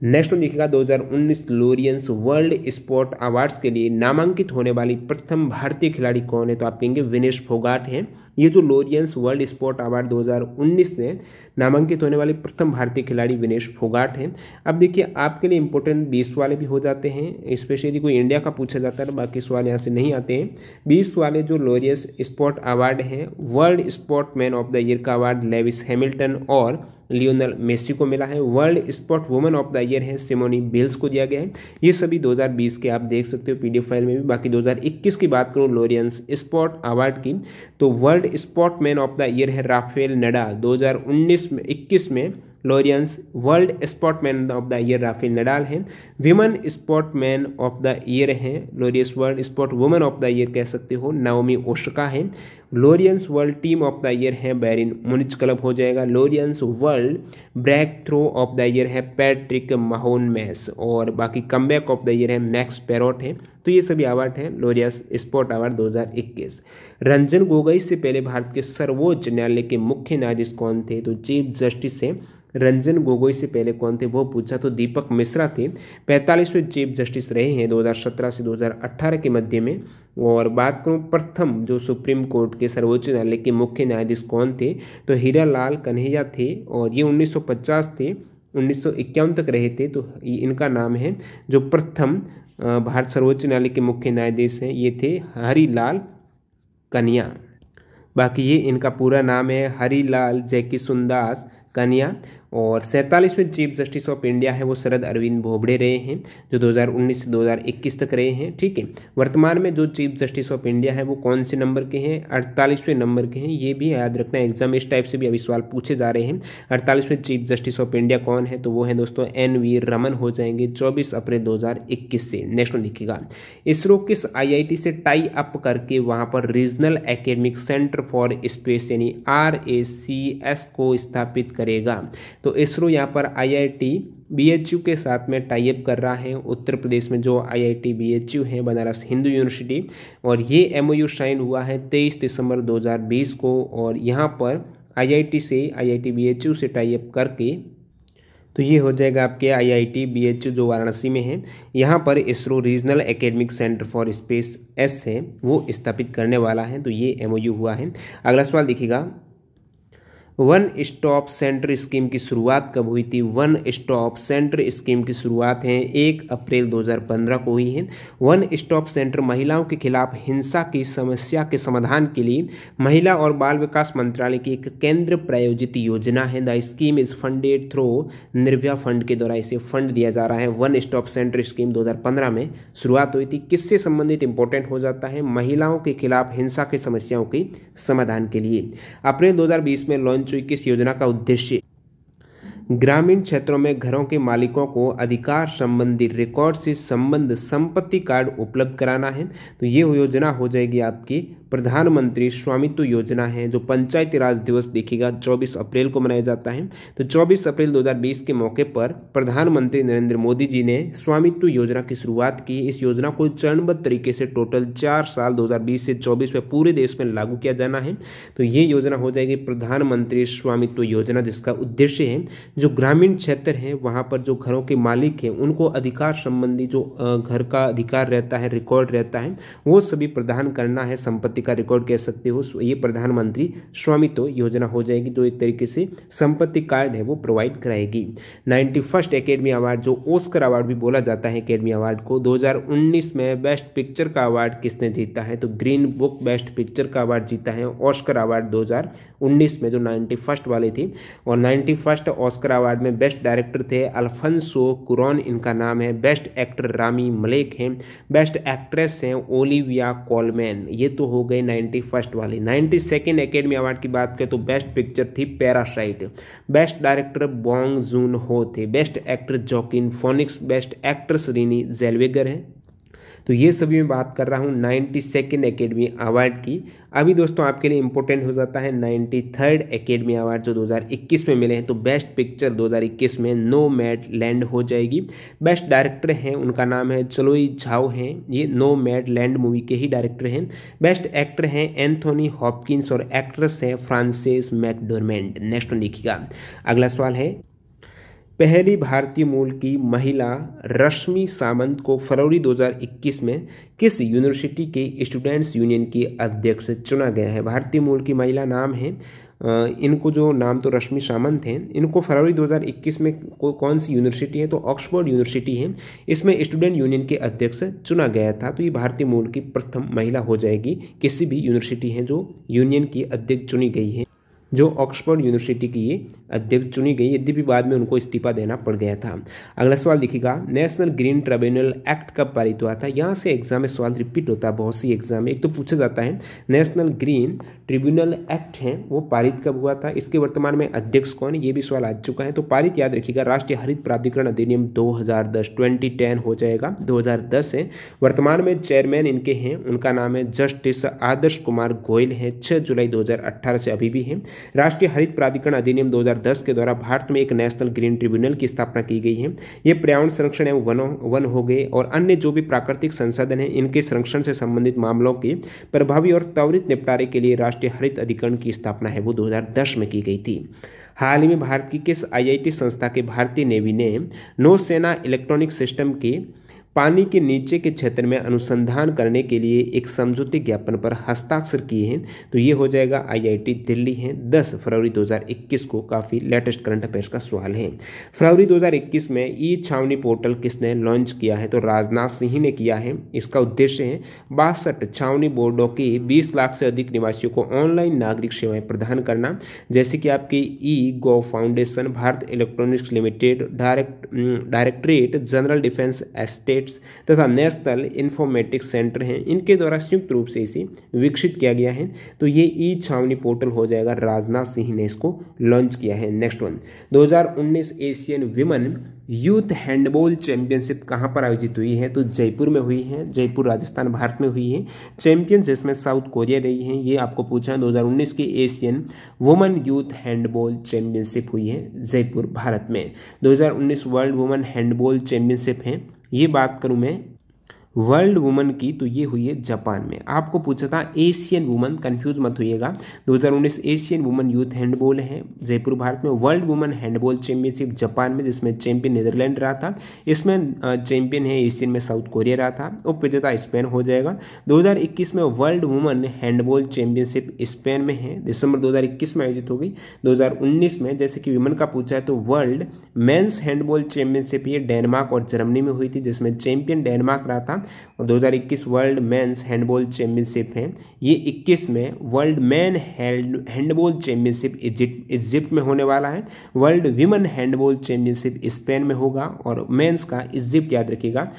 नेक्स्ट में देखिएगा, 2019 लोरियंस वर्ल्ड स्पोर्ट अवार्ड्स के लिए नामांकित होने वाली प्रथम भारतीय खिलाड़ी कौन है। तो आप कहेंगे विनेश फोगाट हैं। ये जो लोरियंस वर्ल्ड स्पोर्ट अवार्ड 2019 में नामांकित होने वाले प्रथम भारतीय खिलाड़ी विनेश फोगाट हैं। अब देखिए आपके लिए इंपॉर्टेंट 20 वाले भी हो जाते हैं, स्पेशली कोई इंडिया का पूछा जाता है, बाकी सवाल यहाँ से नहीं आते हैं। 20 वाले जो लोरियस स्पोर्ट अवार्ड हैं, world sportsman of the year का अवार्ड लेविस हैमिल्टन और लियोनेल मेसी को मिला है। World sport women of the year है सिमोनी बिल्स को दिया गया है। ये सभी 2020 के आप देख सकते हो पीडीएफ फाइल में भी। बाकी 2021 की बात करूं लोरियंस स्पोर्ट अवार्ड की, तो world sportsman of the year है राफेल नडाल। 2019-21 में Laureus world sportsman of the year Rafael Nadal हैं। Women sportsman of the year हैं Laureus world sport women of the year कह सकते हो नाओमी ओसाका हैं। Laureus world team of the year है Bayern Munich club हो जाएगा। Laureus world breakthrough of the year है पैट्रिक माहोनमेस और बाकी कमबैक ऑफ द ईयर है मैक्स पेरोट है। तो ये सभी अवार्ड हैं Laureus sport award 2021। Ranjan Gogoi से पहले भारत के सर्वोच्च न्यायालय के मुख्य न्यायाधीश कौन थे? तो चीफ जस्टिस है रंजन गोगोई से पहले कौन थे वो पूछा, तो दीपक मिश्रा थे। 45वें चीफ जस्टिस रहे हैं 2017 से 2018 के मध्य में। और बात करूं प्रथम जो सुप्रीम कोर्ट के सर्वोच्च न्यायालय के मुख्य न्यायाधीश कौन थे, तो हीरालाल कन्हैया थे और ये 1950 थे 1951 तक रहे थे। तो इनका नाम है जो प्रथम भारत सर्वोच्च न्यायालय के मुख्य न्यायाधीश हैं ये थे हरिलाल कन्हैया। बाकी ये इनका पूरा नाम है हरिलाल जैकीसुंदास कन्हैया। और 47वें चीफ जस्टिस ऑफ इंडिया है वो शरद अरविंद बोबड़े रहे हैं जो 2019 से 2021 तक रहे हैं। ठीक है, वर्तमान में जो चीफ जस्टिस ऑफ इंडिया है वो कौन से नंबर के हैं? 48वें नंबर के हैं। ये भी याद रखना, एग्जाम इस टाइप से भी अभी सवाल पूछे जा रहे हैं। 48वें चीफ जस्टिस ऑफ इंडिया कौन है? तो वो है दोस्तों NV रमन हो जाएंगे 24 अप्रैल 2021 से। नेक्स्ट वन लिखिएगा, इसरो किस IIT से टाई अप करके वहाँ पर regional academic centre for space यानी RACS को स्थापित करेगा? तो इसरो यहाँ पर IIT BHU के साथ में टाई अप कर रहा है। उत्तर प्रदेश में जो IIT BHU है बनारस हिंदू यूनिवर्सिटी, और ये MOU साइन हुआ है 23 दिसंबर 2020 को। और यहाँ पर IIT BHU से टाई अप करके तो ये हो जाएगा आपके IIT BHU जो वाराणसी में है। यहाँ पर ISRO regional academic centre for space S है वो स्थापित करने वाला है। तो ये MOU हुआ है। अगला सवाल देखिएगा, वन स्टॉप सेंटर स्कीम की शुरुआत कब हुई थी? वन स्टॉप सेंटर स्कीम की शुरुआत है 1 अप्रैल 2015 को हुई है। वन स्टॉप सेंटर महिलाओं के खिलाफ हिंसा की समस्या के समाधान के लिए महिला और बाल विकास मंत्रालय की एक केंद्र प्रायोजित योजना है। The scheme is funded through Nirbhaya fund के द्वारा इसे फंड दिया जा रहा है। वन स्टॉप सेंटर स्कीम 2015 में शुरुआत हुई थी। किससे संबंधित इंपॉर्टेंट हो जाता है? महिलाओं के खिलाफ हिंसा की समस्याओं के समाधान के लिए। अप्रैल 2020 में लॉन्च हुई किस योजना का उद्देश्य ग्रामीण क्षेत्रों में घरों के मालिकों को अधिकार संबंधी रिकॉर्ड से संबंध संपत्ति कार्ड उपलब्ध कराना है? तो ये योजना हो जाएगी आपकी प्रधानमंत्री स्वामित्व योजना है, जो पंचायती राज दिवस देखिएगा 24 अप्रैल को मनाया जाता है। तो 24 अप्रैल 2020 के मौके पर प्रधानमंत्री नरेंद्र मोदी जी ने स्वामित्व योजना की शुरुआत की। इस योजना को चरणबद्ध तरीके से टोटल 4 साल 2020 से 24 में पूरे देश में लागू किया जाना है। तो ये योजना हो जाएगी प्रधानमंत्री स्वामित्व योजना, जिसका उद्देश्य है जो ग्रामीण क्षेत्र है वहाँ पर जो घरों के मालिक हैं उनको अधिकार संबंधी जो घर का अधिकार रहता है, रिकॉर्ड रहता है, वो सभी प्रदान करना है। संपत्ति का रिकॉर्ड कह सकते हो। ये प्रधानमंत्री स्वामित्व योजना हो जाएगी, जो एक तरीके से संपत्ति कार्ड है वो प्रोवाइड कराएगी। 91st एकेडमी अवार्ड जो ऑस्कर अवार्ड भी बोला जाता है एकेडमी अवार्ड को, 2019 में बेस्ट पिक्चर का अवार्ड किसने जीता है? तो ग्रीन बुक बेस्ट पिक्चर का अवार्ड जीता है। ऑस्कर अवार्ड 2019 में जो 91st वाले थी। और 91st ऑस्कर अवार्ड में बेस्ट डायरेक्टर थे अल्फोंसो कुरॉन, इनका नाम है। बेस्ट एक्टर रामी मलेक हैं। बेस्ट एक्ट्रेस हैं ओलिविया कोलमैन। ये तो हो गए 91st वाले। 92nd एकेडमी अवार्ड की बात करें तो बेस्ट पिक्चर थी parasite. Best director Bong Joon हो थे। Best actor Joaquin phoenix. Best actress René Zellweger है। तो ये सभी मैं बात कर रहा हूँ 92nd एकेडमी अवार्ड की। अभी दोस्तों आपके लिए इंपॉर्टेंट हो जाता है 93rd एकेडमी अवार्ड जो 2021 में मिले हैं। तो बेस्ट पिक्चर 2021 में नोमैडलैंड हो जाएगी। बेस्ट डायरेक्टर हैं उनका नाम है चलोई झाओ हैं, ये नोमैडलैंड मूवी के ही डायरेक्टर हैं। बेस्ट एक्टर हैं एंथोनी हॉपकिंस और एक्ट्रेस है फ्रांसेस मैकडोरमेंट। नेक्स्ट वन देखिएगा, अगला सवाल है पहली भारतीय मूल की महिला रश्मि सामंत को फरवरी 2021 में किस यूनिवर्सिटी के स्टूडेंट्स यूनियन की अध्यक्ष चुना गया है? भारतीय मूल की महिला नाम है, इनको जो नाम तो रश्मि सामंत हैं, इनको फरवरी 2021 में कौन सी यूनिवर्सिटी है? तो ऑक्सफोर्ड यूनिवर्सिटी है, इसमें स्टूडेंट यूनियन के अध्यक्ष चुना गया था। तो ये भारतीय मूल की प्रथम महिला हो जाएगी, किसी भी यूनिवर्सिटी है जो यूनियन की अध्यक्ष चुनी गई है, जो ऑक्सफोर्ड यूनिवर्सिटी की ये अध्यक्ष चुनी गई, यद्यपि बाद में उनको इस्तीफा देना पड़ गया था। अगला सवाल देखिएगा, नेशनल ग्रीन ट्रिब्यूनल एक्ट कब पारित हुआ था? यहाँ से एग्जाम में सवाल रिपीट होता है बहुत सी एग्जाम में। एक तो पूछा जाता है नेशनल ग्रीन ट्रिब्यूनल एक्ट है वो पारित कब हुआ था, इसके वर्तमान में अध्यक्ष कौन है, ये भी सवाल आ चुका है। तो पारित याद रखिएगा राष्ट्रीय हरित प्राधिकरण अधिनियम 2010 2010 हो जाएगा, 2010 है। वर्तमान में चेयरमैन इनके हैं, उनका नाम है जस्टिस आदर्श कुमार गोयल है, 6 जुलाई 2018 से अभी भी है। राष्ट्रीय हरित प्राधिकरण अधिनियम 2010 के द्वारा भारत में एक नेशनल ग्रीन ट्रिब्यूनल की स्थापना की गई है। ये पर्यावरण संरक्षण एवं वन हो गए और अन्य जो भी प्राकृतिक संसाधन है इनके संरक्षण से संबंधित मामलों के प्रभावी और त्वरित निपटारे के लिए राष्ट्रीय हरित अधिकरण की स्थापना है वो 2010 में की गई थी। हाल ही में भारत की किस IIT संस्था के भारतीय नेवी ने नौसेना इलेक्ट्रॉनिक सिस्टम के पानी के नीचे के क्षेत्र में अनुसंधान करने के लिए एक समझौते ज्ञापन पर हस्ताक्षर किए हैं? तो ये हो जाएगा IIT दिल्ली है, 10 फरवरी 2021 को। काफ़ी लेटेस्ट करंट अफेयर्स का सवाल है। फरवरी 2021 में ई छावनी पोर्टल किसने लॉन्च किया है? तो राजनाथ सिंह ने किया है। इसका उद्देश्य है 62 छावनी बोर्डों के 20 लाख से अधिक निवासियों को ऑनलाइन नागरिक सेवाएं प्रदान करना, जैसे कि आपकी e-Gov Foundation, Bharat Electronics Limited, Directorate General Defence Estate तथा नेशनल इंफॉर्मेटिक्स सेंटर हैं, इनके द्वारा संयुक्त रूप से इसे विकसित किया गया है। तो ये ई छावनी पोर्टल हो जाएगा, राजनाथ सिंह ने इसको लॉन्च किया है। Next one, 2019 Asian women youth handball championship कहाँ पर आयोजित हुई है? तो जयपुर में हुई है, जयपुर राजस्थान भारत में हुई है। चैंपियन जिसमें साउथ कोरिया रही है, ये आपको पूछा है। 2019 की Asian women youth handball championship हुई है जयपुर भारत में। 2019 वर्ल्ड वुमेन हैंडबॉल चैंपियनशिप है, ये बात करूं मैं वर्ल्ड वुमन की, तो ये हुई है जापान में। आपको पूछा था एशियन वुमन, कंफ्यूज मत होइएगा। 2019 एशियन वुमन यूथ हैंडबॉल है जयपुर भारत में। World woman handball championship Japan में, जिसमें चैंपियन नीदरलैंड रहा था। इसमें चैंपियन है एशियन में साउथ कोरिया रहा था। उपविजेता स्पेन हो जाएगा। 2021 में world woman handball championship Spain में है, दिसंबर 2021 में आयोजित हो गई। 2019 में जैसे कि विमन का पूछा है तो वर्ल्ड मेंस हैंडबॉल चैंपियनशिप ये डेनमार्क और जर्मनी में हुई थी, जिसमें चैंपियन डेनमार्क रहा था। और 2021 वर्ल्ड मेंस हैंडबॉल चैंपियनशिप है, ये 21 में world man handball championship Egypt में होने वाला है। World women handball championship Spain में होगा और मेंस का इजिप्ट याद रखिएगा,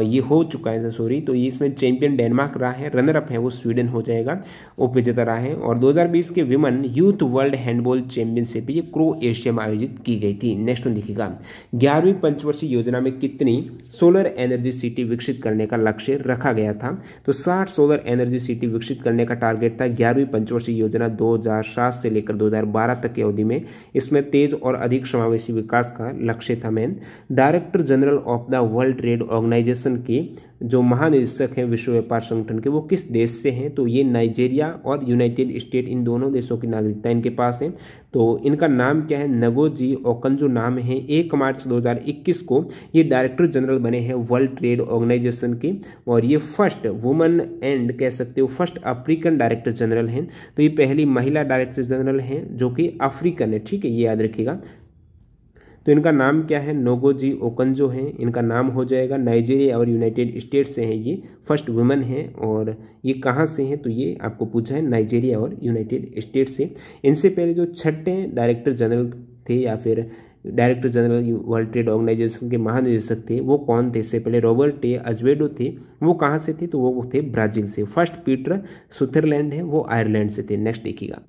ये हो चुका है सॉरी। तो ये इसमें चैंपियन डेनमार्क रहा है, रनर अप है वो स्वीडन हो जाएगा, उपविजेता रहा है। और 2020 के women youth world handball championship ये क्रोएशिया में आयोजित की गई थी। नेक्स्ट वन देखिएगा, 11वीं पंचवर्षीय योजना में कितनी सोलर एनर्जी सिटी विकसित करने का लक्ष्य रखा गया था? तो 60 सोलर एनर्जी सिटी विकसित करने का टारगेट था 11वीं पंचवर्षीय योजना 2007 से लेकर 2012 तक की अवधि में। इसमें तेज और अधिक समावेशी विकास का लक्ष्य था। Main director general of the world trade organisation के जो महानिदेशक हैं विश्व व्यापार संगठन के, वो किस देश से हैं? तो ये नाइजीरिया और यूनाइटेड स्टेट, इन दोनों देशों की नागरिकता इनके पास है। तो इनका नाम क्या है? नगोजी ओकंजो नाम है। 1 मार्च 2021 को ये डायरेक्टर जनरल बने हैं वर्ल्ड ट्रेड ऑर्गेनाइजेशन के, और ये फर्स्ट वुमन एंड कह सकते हो फर्स्ट अफ्रीकन डायरेक्टर जनरल हैं। तो ये पहली महिला डायरेक्टर जनरल हैं जो कि अफ्रीकन है, ठीक है, ये याद रखिएगा। तो इनका नाम क्या है? नोगोजी ओकंजो है इनका नाम हो जाएगा। नाइजीरिया और यूनाइटेड स्टेट से हैं, ये फर्स्ट वुमेन है। और ये कहाँ से हैं? तो ये आपको पूछा है नाइजीरिया और यूनाइटेड स्टेट से। इनसे पहले जो छठे डायरेक्टर जनरल थे या फिर director general world trade organisation के महानिदेशक थे, वो कौन थे? इससे पहले रॉबर्ट अजवेडो थे। वो कहाँ से थे? तो वो थे ब्राजील से। फर्स्ट पीटर सुथरलैंड है, वो आयरलैंड से थे। नेक्स्ट देखिएगा,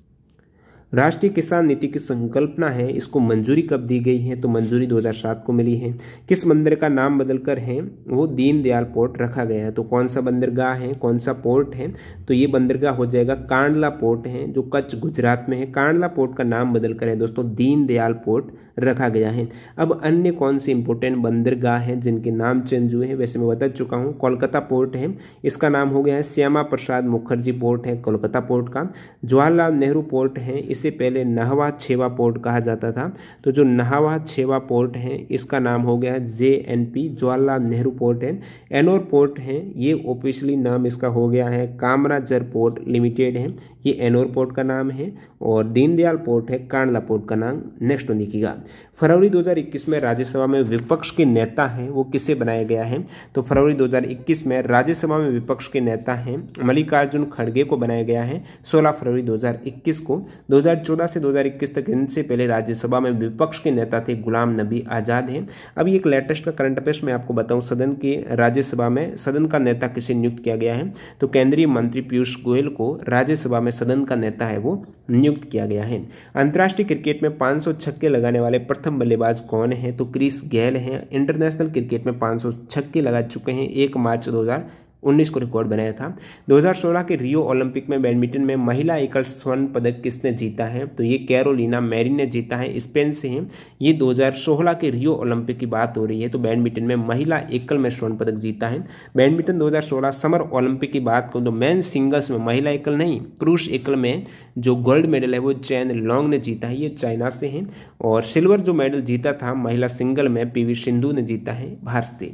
राष्ट्रीय किसान नीति की संकल्पना है, इसको मंजूरी कब दी गई है? तो मंजूरी 2007 को मिली है। किस बंदर का नाम बदलकर है वो दीनदयाल पोर्ट रखा गया है? तो कौन सा बंदरगाह है, कौन सा पोर्ट है? तो ये बंदरगाह हो जाएगा कांडला पोर्ट है, जो कच्छ गुजरात में है। कांडला पोर्ट का नाम बदलकर है दोस्तों दीनदयाल पोर्ट रखा गया है। अब अन्य कौन सी इंपोर्टेंट बंदरगाह हैं जिनके नाम चेंज हुए हैं? वैसे मैं बता चुका हूँ, कोलकाता पोर्ट है, इसका नाम हो गया है श्यामा प्रसाद मुखर्जी पोर्ट है कोलकाता पोर्ट का। जवाहरलाल नेहरू पोर्ट है, इसे पहले नहवा छेवा पोर्ट कहा जाता था। तो जो नहवा छेवा पोर्ट है इसका नाम हो गया JNP, जवाहरलाल नेहरू पोर्ट है। एनोर पोर्ट है, ये ऑफिशियली नाम इसका हो गया है कामराजर पोर्ट लिमिटेड है, ये एनोर पोर्ट का नाम है। और दीनदयाल पोर्ट है कांडला पोर्ट का नाम। नेक्स्ट देखिएगा, फरवरी 2021 में राज्यसभा में विपक्ष के नेता हैं वो किसे बनाया गया है? तो फरवरी 2021 में राज्यसभा में विपक्ष के नेता हैं मल्लिकार्जुन खड़गे को बनाया गया है 16 फरवरी 2021 को। 2014 से 2021 तक इनसे पहले राज्यसभा में विपक्ष के नेता थे गुलाम नबी आज़ाद हैं। अभी एक लेटेस्ट का करंट अफेयर्स मैं आपको बताऊं, सदन के राज्यसभा में सदन का नेता किसे नियुक्त किया गया है? तो केंद्रीय मंत्री पीयूष गोयल को राज्यसभा में सदन का नेता है वो नियुक्त किया गया है। अंतर्राष्ट्रीय क्रिकेट में 500 छक्के लगाने वाले प्रथम बल्लेबाज कौन है? तो क्रिस गेल हैं। इंटरनेशनल क्रिकेट में 500 छक्के लगा चुके हैं, 1 मार्च 2019 को रिकॉर्ड बनाया था। 2016 के रियो ओलंपिक में बैडमिंटन में महिला एकल स्वर्ण पदक किसने जीता है? तो ये कैरोलिना मैरिन ने जीता है, स्पेन से है। ये 2016 के रियो ओलंपिक की बात हो रही है। तो बैडमिंटन में महिला एकल में स्वर्ण पदक जीता है। बैडमिंटन 2016 समर ओलंपिक की बात करूँ तो मेन सिंगल्स में, महिला एकल नहीं, पुरुष एकल में जो गोल्ड मेडल है वो चेन लॉन्ग ने जीता है, ये चाइना से है। और सिल्वर जो मेडल जीता था महिला सिंगल में PV सिंधु ने जीता है भारत से।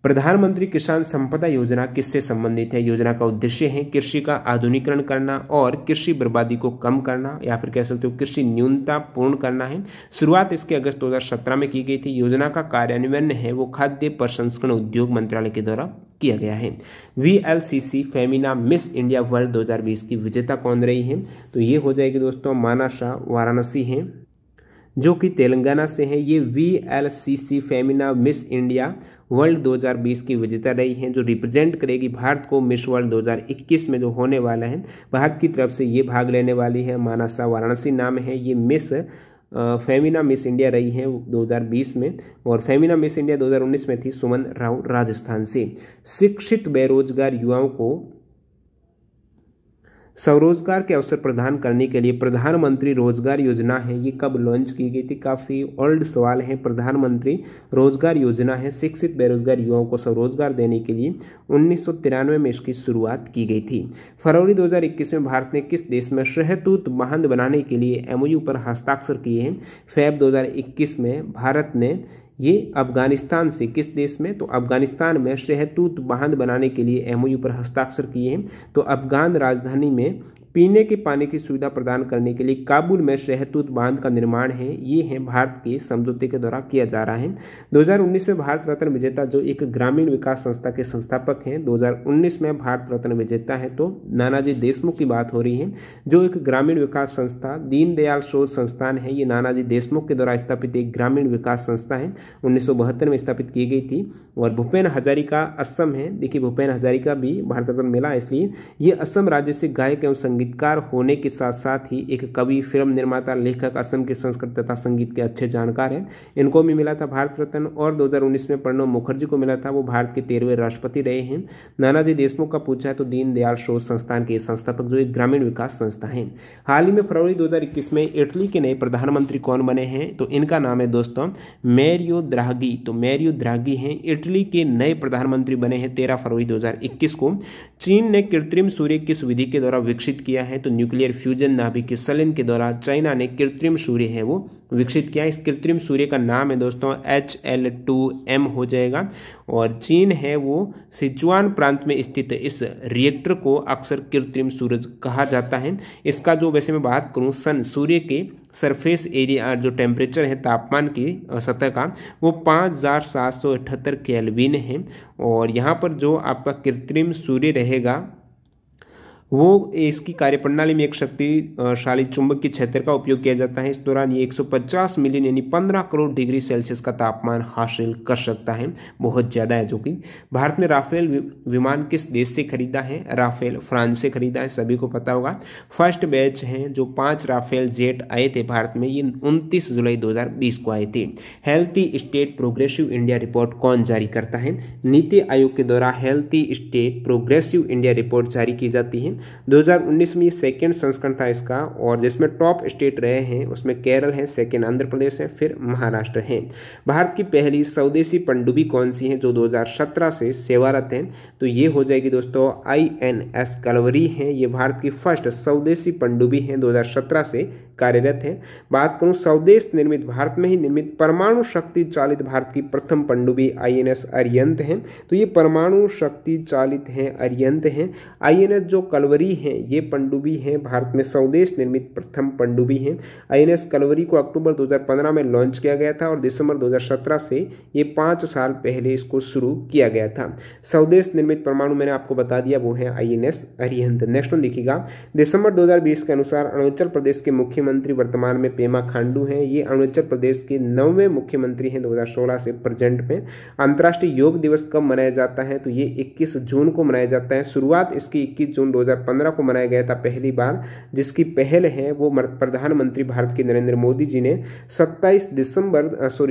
प्रधानमंत्री किसान संपदा योजना किससे संबंधित है? योजना का उद्देश्य है कृषि का आधुनिकीकरण करना और कृषि बर्बादी को कम करना, या फिर कह सकते हो कृषि न्यूनता पूर्ण करना है। शुरुआत इसके अगस्त 2017 में की गई थी। योजना का कार्यान्वयन है वो खाद्य प्रसंस्करण उद्योग मंत्रालय के द्वारा किया गया है। VLCC Femina miss India world 2020 की विजेता कौन रही है? तो ये हो जाएगी दोस्तों मानसा वाराणसी है जो कि तेलंगाना से है। ये VLCC Femina miss India world 2020 की विजेता रही हैं, जो रिप्रेजेंट करेगी भारत को मिस वर्ल्ड 2021 में जो होने वाला है। भारत की तरफ से ये भाग लेने वाली है, मानसा वाराणसी नाम है। ये मिस फेमिना मिस इंडिया रही है 2020 में, और फेमिना मिस इंडिया 2019 में थी सुमन राव राजस्थान से। शिक्षित बेरोजगार युवाओं को स्वरोजगार के अवसर प्रदान करने के लिए प्रधानमंत्री रोजगार योजना है, ये कब लॉन्च की गई थी? काफ़ी ओल्ड सवाल है। प्रधानमंत्री रोजगार योजना है शिक्षित बेरोजगार युवाओं को स्वरोजगार देने के लिए 1993 में इसकी शुरुआत की गई थी। फरवरी 2021 में भारत ने किस देश में शहतूत बांध बनाने के लिए MOU पर हस्ताक्षर किए हैं? फेब 2021 में भारत ने ये अफगानिस्तान से, किस देश में? तो अफगानिस्तान में शहतूत बांध बनाने के लिए MOU पर हस्ताक्षर किए हैं। तो अफगान राजधानी में पीने के पानी की सुविधा प्रदान करने के लिए काबुल में शहतूत बांध का निर्माण है, ये है भारत के समझौते के द्वारा किया जा रहा है। 2019 में भारत रत्न विजेता जो एक ग्रामीण विकास संस्था के संस्थापक हैं, 2019 में भारत रत्न विजेता है तो नानाजी देशमुख की बात हो रही है। जो एक ग्रामीण विकास संस्था दीनदयाल शोध संस्थान है, ये नानाजी देशमुख के द्वारा स्थापित एक ग्रामीण विकास संस्था है, 1972 में स्थापित की गई थी। और भूपेन हजारिका असम है, देखिए भूपेन हजारिका भी भारत रत्न मिला, इसलिए ये असम राज्य से गायक एवं संगीतकार होने के साथ साथ ही एक कवि, फिल्म निर्माता, लेखक, असम के संस्कृत तथा संगीत के अच्छे जानकार हैं। इनको भी मिला था भारत रत्न। और 2019 में प्रणब मुखर्जी को मिला था, वो भारत के 13वें राष्ट्रपति रहे हैं। नानाजी देशमुख का पूछा है तो दीनदयाल शोध संस्थान के संस्थापक जो एक ग्रामीण विकास संस्था है। हाल ही में फरवरी 2021 में इटली के नए प्रधानमंत्री कौन बने हैं? तो इनका नाम है दोस्तों मैरियो द्राघी। तो मैरियो द्राघी हैं, इटली के नए प्रधानमंत्री बने हैं 13 फरवरी 2021 को। चीन ने कृत्रिम सूर्य किस विधि के द्वारा विकसित किया है? तो न्यूक्लियर फ्यूजन नाभिक के संलयन के द्वारा चाइना ने कृत्रिम सूर्य है वो विकसित किया। इस कृत्रिम सूर्य का नाम है दोस्तों HL2M हो जाएगा। और चीन है वो सिचुआन प्रांत में स्थित इस रिएक्टर को अक्सर कृत्रिम सूरज कहा जाता है। इसका जो वैसे मैं बात करूं सन सूर्य के सरफेस एरिया जो टेम्परेचर है तापमान की सतह का वो 5778 केल्विन है। और यहाँ पर जो आपका कृत्रिम सूर्य रहेगा वो इसकी कार्यप्रणाली में एक शक्तिशाली चुंबकीय क्षेत्र का उपयोग किया जाता है। इस दौरान ये 150 मिलियन यानी 15 करोड़ डिग्री सेल्सियस का तापमान हासिल कर सकता है, बहुत ज़्यादा है। जो कि भारत ने राफेल विमान किस देश से खरीदा है? राफेल फ्रांस से खरीदा है, सभी को पता होगा। फर्स्ट बैच हैं जो 5 राफेल जेट आए थे भारत में, ये 29 जुलाई 2020 को आए थे। Healthy state progressive India report कौन जारी करता है? नीति आयोग के द्वारा healthy state progressive India report जारी की जाती है। 2019 में ये सेकेंड संस्करण था इसका, और जिसमें टॉप स्टेट रहे हैं उसमें केरल है, सेकेंड आंध्र प्रदेश है, फिर महाराष्ट्र है। भारत की पहली स्वदेशी पनडुब्बी कौन सी है जो 2017 से सेवारत है? तो ये हो जाएगी दोस्तों INS कलवरी है। ये भारत की फर्स्ट स्वदेशी पनडुब्बी है, 2017 से कार्यरत है। बात करूं स्वदेश निर्मित, भारत में ही निर्मित परमाणु शक्ति चालित भारत की प्रथम पनडुब्बी INS अरिहंत है। तो ये परमाणु शक्ति चालित है, अरिहंत है। INS जो कलवरी है ये पनडुब्बी है, भारत में स्वदेश निर्मित प्रथम पनडुब्बी है। INS कलवरी को अक्टूबर 2015 में लॉन्च किया गया था और दिसंबर 2017 से ये 5 साल पहले इसको शुरू किया गया था। स्वदेश निर्मित परमाणु मैंने आपको बता दिया वो है INS अरिहंत। नेक्स्ट वन देखिएगा, दिसंबर 2020 के अनुसार अरुणाचल प्रदेश के मुख्यमंत्री वर्तमान में पेमा खांडू हैं। ये अरुणाचल प्रदेश के 9वें मुख्यमंत्री हैं 2016 से प्रेजेंट में। अंतर्राष्ट्रीय योग दिवस कब मनाया जाता है? तो ये 21 जून को मनाया जाता है। शुरुआत इसकी 21 जून 2015 को मनाया गया था पहली बार, जिसकी पहल है वो प्रधानमंत्री भारत के नरेंद्र मोदी जी ने 27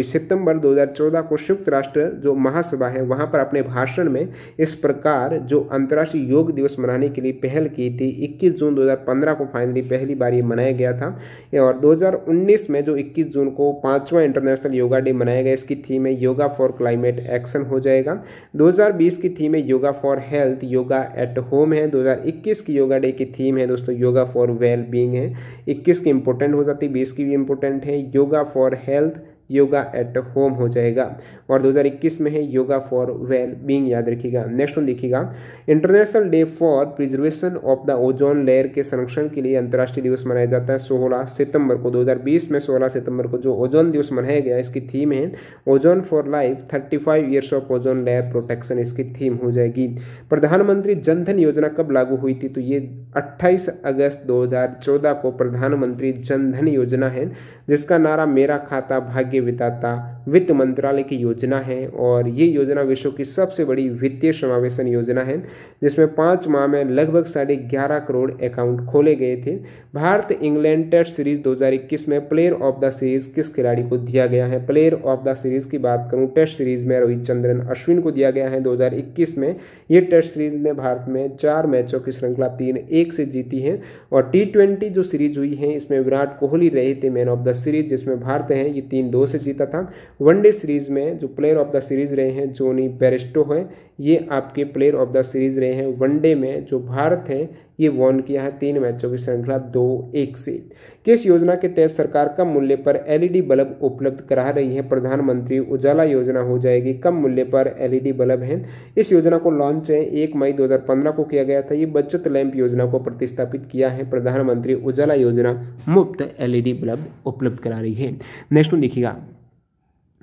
सितंबर 2014 को संयुक्त राष्ट्र जो महासभा है वहां पर अपने भाषण में इस प्रकार जो अंतर्राष्ट्रीय योग दिवस मनाने के लिए पहल की थी। 21 जून 2015 को फाइनली पहली बार ये मनाया गया था, और 2019 में जो 21 जून को 5वां इंटरनेशनल योगा डे मनाया गया, इसकी थीम है योगा फॉर क्लाइमेट एक्शन हो जाएगा। 2020 की थीम है yoga for health, yoga at home है। 2021 की योगा डे की थीम है दोस्तों योगा फॉर वेल बीइंग है। 21 की इंपॉर्टेंट हो जाती है, 20 की भी इंपॉर्टेंट है, yoga for health, yoga at home हो जाएगा। और 2021 में है योगा फॉर वेल बीइंग, याद रखिएगा। नेक्स्ट वन देखिएगा, international day for preservation of the ozone layer के संरक्षण के लिए अंतर्राष्ट्रीय दिवस मनाया जाता है 16 सितंबर को। 2020 में 16 सितंबर को जो ओजोन दिवस मनाया गया, इसकी थीम है ozone for life 35 years of ozone layer protection, इसकी थीम हो जाएगी। प्रधानमंत्री जनधन योजना कब लागू हुई थी? तो ये 28 अगस्त 2014 को प्रधानमंत्री जनधन योजना है, जिसका नारा मेरा खाता भाग्य विधाता वित्त मंत्रालय की योजना है। और ये योजना विश्व की सबसे बड़ी वित्तीय समावेशन योजना है, जिसमें 5 माह में लगभग 11.5 करोड़ अकाउंट खोले गए थे। भारत इंग्लैंड टेस्ट सीरीज 2021 में प्लेयर ऑफ द सीरीज किस खिलाड़ी को दिया गया है? प्लेयर ऑफ द सीरीज की बात करूं, टेस्ट सीरीज में रविचंद्रन अश्विन को दिया गया है। 2021 में ये टेस्ट सीरीज ने भारत में 4 मैचों की श्रृंखला 3-1 से जीती है। और T20 जो सीरीज हुई है इसमें विराट कोहली रहे थे मैन ऑफ द सीरीज, जिसमें भारत है ये 3-2 से जीता था। वनडे सीरीज में जो प्लेयर ऑफ द सीरीज रहे हैं जोनी बेयरस्टो है, ये आपके प्लेयर ऑफ द सीरीज रहे हैं। वनडे में जो भारत है ये वॉन किया है 3 मैचों की श्रृंखला 2-1 से। किस योजना के तहत सरकार कम मूल्य पर LED बल्ब उपलब्ध करा रही है? प्रधानमंत्री उजाला योजना हो जाएगी। कम मूल्य पर LED बल्ब है। इस योजना को लॉन्च 1 मई 2015 को किया गया था। ये बचत लैंप योजना को प्रतिस्थापित किया है। प्रधानमंत्री उजाला योजना मुफ्त LED बल्ब उपलब्ध करा रही है। नेक्स्ट देखिएगा,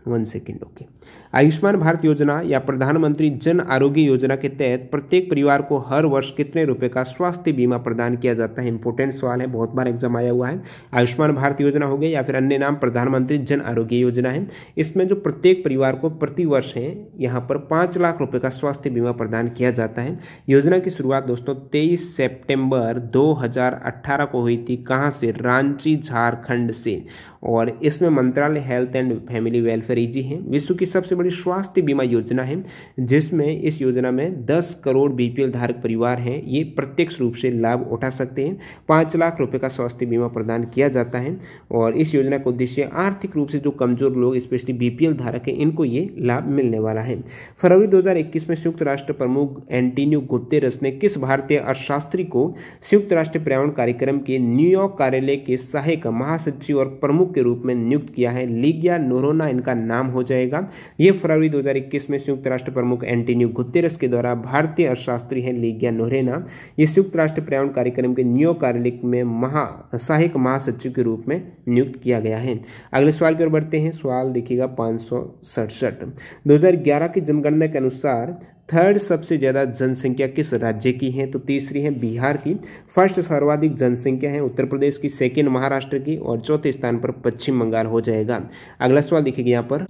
1 सेकेंड, ओके। आयुष्मान भारत योजना या प्रधानमंत्री जन आरोग्य योजना के तहत प्रत्येक परिवार को हर वर्ष कितने रुपए का स्वास्थ्य बीमा प्रदान किया जाता है? इंपोर्टेंट सवाल है, बहुत बार एग्जाम आया हुआ है। आयुष्मान भारत योजना हो गया या फिर अन्य नाम प्रधानमंत्री जन आरोग्य योजना है। इसमें जो प्रत्येक परिवार को प्रति वर्ष है यहाँ पर 5 लाख रुपए का स्वास्थ्य बीमा प्रदान किया जाता है। योजना की शुरुआत दोस्तों 23 सितंबर 2018 को हुई थी। कहाँ से? रांची, झारखंड से। और इसमें मंत्रालय health and family welfare EG है। विश्व की सबसे बड़ी स्वास्थ्य बीमा योजना है, जिसमें इस योजना में 10 करोड़ BPL धारक परिवार हैं, ये प्रत्यक्ष रूप से लाभ उठा सकते हैं। 5 लाख रुपए का स्वास्थ्य बीमा प्रदान किया जाता है। और इस योजना का उद्देश्य आर्थिक रूप से जो कमजोर लोग स्पेशली BPL धारक हैं इनको ये लाभ मिलने वाला है। फरवरी 2021 में संयुक्त राष्ट्र प्रमुख एंटोनियो गुतेरेस ने किस भारतीय अर्थशास्त्री को संयुक्त राष्ट्र पर्यावरण कार्यक्रम के न्यूयॉर्क कार्यालय के सहायक महासचिव और प्रमुख के रूप में नियुक्त किया है? लिगिया नोरोना इनका नाम हो जाएगा। ये फरवरी 2021 में संयुक्त राष्ट्र प्रमुख एंटोनियो गुतेरेस के द्वारा भारतीय अर्थशास्त्री हैं लिगिया नोरोना। ये संयुक्त राष्ट्र पर्यावरण कार्यक्रम के न्यूयॉर्क कार्यालय में सहायक महासचिव के रूप में नियुक्त किया गया है। अगले सवाल की ओर बढ़ते हैं। सवाल देखिएगा 567। 2011 की जनगणना के अनुसार थर्ड सबसे ज्यादा जनसंख्या किस राज्य की है? तो तीसरी है बिहार की। फर्स्ट सर्वाधिक जनसंख्या है उत्तर प्रदेश की, सेकेंड महाराष्ट्र की, और चौथे स्थान पर पश्चिम बंगाल हो जाएगा। अगला सवाल देखिएगा यहाँ पर,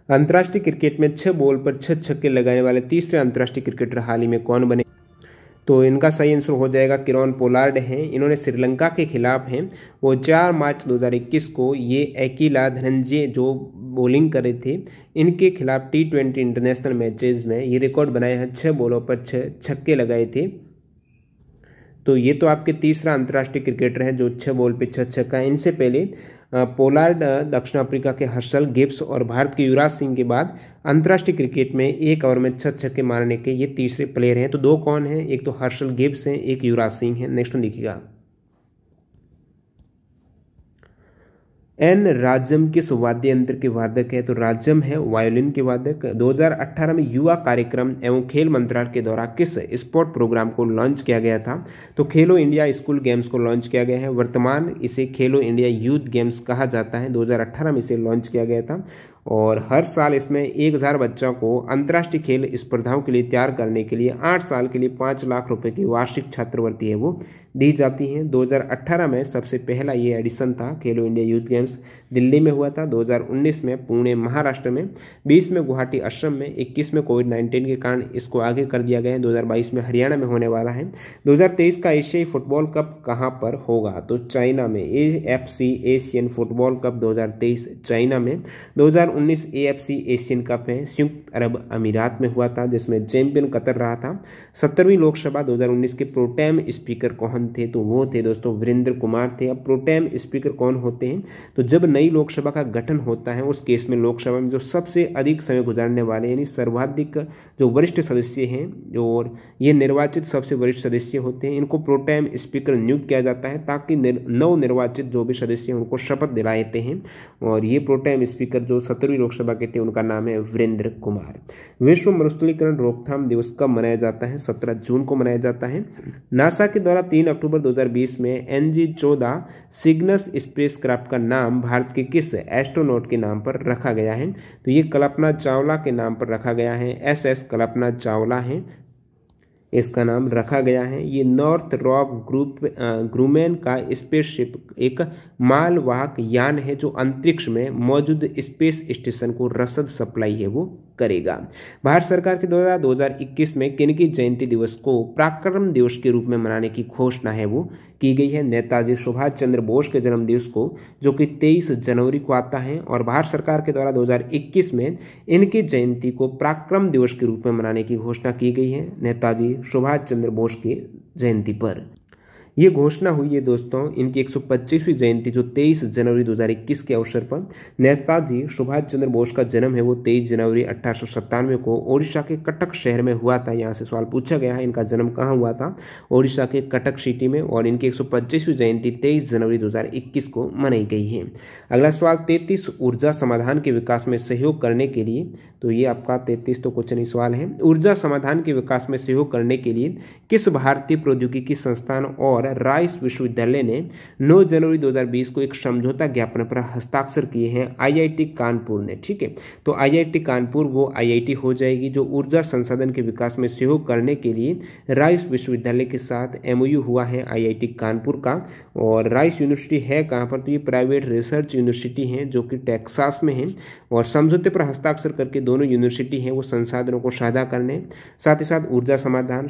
अंतर्राष्ट्रीय क्रिकेट में 6 बॉल पर 6 छक्के लगाने वाले तीसरे अंतर्राष्ट्रीय क्रिकेटर हाल ही में कौन बने? तो इनका सही आंसर हो जाएगा किरोन पोलार्ड हैं। इन्होंने श्रीलंका के खिलाफ हैं, वो 4 मार्च 2021 को ये अकीला धनंजय जो बॉलिंग करे थे इनके खिलाफ T20 इंटरनेशनल मैचेज में ये रिकॉर्ड बनाए हैं। 6 बॉलों पर 6 छक्के लगाए थे। तो ये तो आपके तीसरा अंतर्राष्ट्रीय क्रिकेटर हैं जो 6 बॉल पे 6 छक्का है। इनसे पहले पोलार्ड दक्षिण अफ्रीका के हर्षल गिब्स और भारत के युवराज सिंह के बाद अंतर्राष्ट्रीय क्रिकेट में 1 ओवर में 6 छक्के मारने के ये तीसरे प्लेयर हैं। तो 2 कौन हैं, एक तो हर्षल गिब्स हैं, एक युवराज सिंह है। नेक्स्ट देखिएगा, एन राजम किस वाद्य यंत्र के वादक है? तो राजम है वायोलिन के वादक। 2018 में युवा कार्यक्रम एवं खेल मंत्रालय के द्वारा किस स्पोर्ट प्रोग्राम को लॉन्च किया गया था? तो खेलो इंडिया स्कूल गेम्स को लॉन्च किया गया है। वर्तमान इसे खेलो इंडिया यूथ गेम्स कहा जाता है। 2018 में इसे लॉन्च किया गया था और हर साल इसमें 1000 बच्चों को अंतर्राष्ट्रीय खेल स्पर्धाओं के लिए तैयार करने के लिए 8 साल के लिए 5 लाख रुपए की वार्षिक छात्रवृत्ति है वो दी जाती है। 2018 में सबसे पहला ये एडिशन था खेलो इंडिया यूथ गेम्स, दिल्ली में हुआ था। 2019 में पुणे महाराष्ट्र में, 20 में गुवाहाटी असम में, 21 में कोविड-19 के कारण इसको आगे कर दिया गया है। 2022 में हरियाणा में होने वाला है। 2023 का एशियाई फुटबॉल कप कहाँ पर होगा? तो चाइना में। AFC Asian football cup 2023 China में। 2019 AFC एशियन कप है संयुक्त अरब अमीरात में हुआ था जिसमें चैंपियन कतर रहा था। 17वीं लोकसभा 2019 के प्रोटेम स्पीकर कौन थे? तो वो थे दोस्तों वीरेंद्र कुमार थे। अब प्रोटेम स्पीकर कौन होते हैं? तो जब नई लोकसभा का गठन होता है उस केस में लोकसभा में जो सबसे अधिक समय गुजारने वाले यानी सर्वाधिक जो वरिष्ठ सदस्य हैं और ये निर्वाचित सबसे वरिष्ठ सदस्य होते हैं, इनको प्रोटेम स्पीकर नियुक्त किया जाता है ताकि नवनिर्वाचित जो भी सदस्य हैं उनको शपथ दिलाते हैं। और ये प्रोटेम स्पीकर जो 17वीं लोकसभा के थे उनका नाम है वीरेंद्र कुमार। विश्व मरुस्थलीकरण रोकथाम दिवस कब मनाया जाता है? 17 जून को मनाया जाता है। नासा के द्वारा 3 अक्टूबर 2020 में NG-14 सिग्नस स्पेसक्राफ्ट का नाम भारत के किस एस्ट्रोनॉट के नाम पर रखा गया है? तो ये कल्पना चावला के नाम पर रखा गया है। SS कल्पना चावला है, इसका नाम रखा गया है। ये नॉर्थ रॉप ग्रूमैन का स्पेसशिप एक मालवाहक यान है जो अंतरिक्ष में मौजूद स्पेस स्टेशन को रसद सप्लाई है वो करेगा। भारत सरकार के द्वारा 2021 में किनकी जयंती दिवस को पराक्रम दिवस के रूप में मनाने की घोषणा है वो की गई है? नेताजी सुभाष चंद्र बोस के जन्म दिवस को जो कि 23 जनवरी को आता है। और भारत सरकार के द्वारा 2021 में इनकी जयंती को पराक्रम दिवस के रूप में मनाने की घोषणा की गई है नेताजी सुभाष चंद्र बोस की जयंती पर। ये घोषणा हुई है दोस्तों इनकी 125वीं जयंती जो 23 जनवरी 2021 के अवसर पर। नेताजी सुभाष चंद्र बोस का जन्म है वो 23 जनवरी 1897 को ओडिशा के कटक शहर में हुआ था। यहाँ से सवाल पूछा गया है इनका जन्म कहाँ हुआ था? ओडिशा के कटक सिटी में। और इनकी 125वीं जयंती 23 जनवरी 2021 को मनाई गई है। अगला सवाल, 33 ऊर्जा समाधान के विकास में सहयोग करने के लिए, तो ये आपका 33 तो क्वेश्चन ही सवाल है। ऊर्जा समाधान के विकास में सहयोग करने के लिए किस भारतीय प्रौद्योगिकी संस्थान और राइस विश्वविद्यालय ने 9 जनवरी 2020 को एक समझौता ज्ञापन पर हस्ताक्षर किए हैं? IIT कानपुर ने। ठीक है, तो IIT कानपुर वो IIT हो जाएगी जो ऊर्जा संसाधन के विकास में सहयोग करने के लिए राइस विश्वविद्यालय के साथ MOU हुआ है IIT कानपुर का। और राइस यूनिवर्सिटी है कहाँ पर? तो ये प्राइवेट रिसर्च यूनिवर्सिटी है जो कि टेक्सास में है। और समझौते पर हस्ताक्षर करके दोनों यूनिवर्सिटी हैं वो संसाधनों को साझा करने, साथ ही साथ ऊर्जा समाधान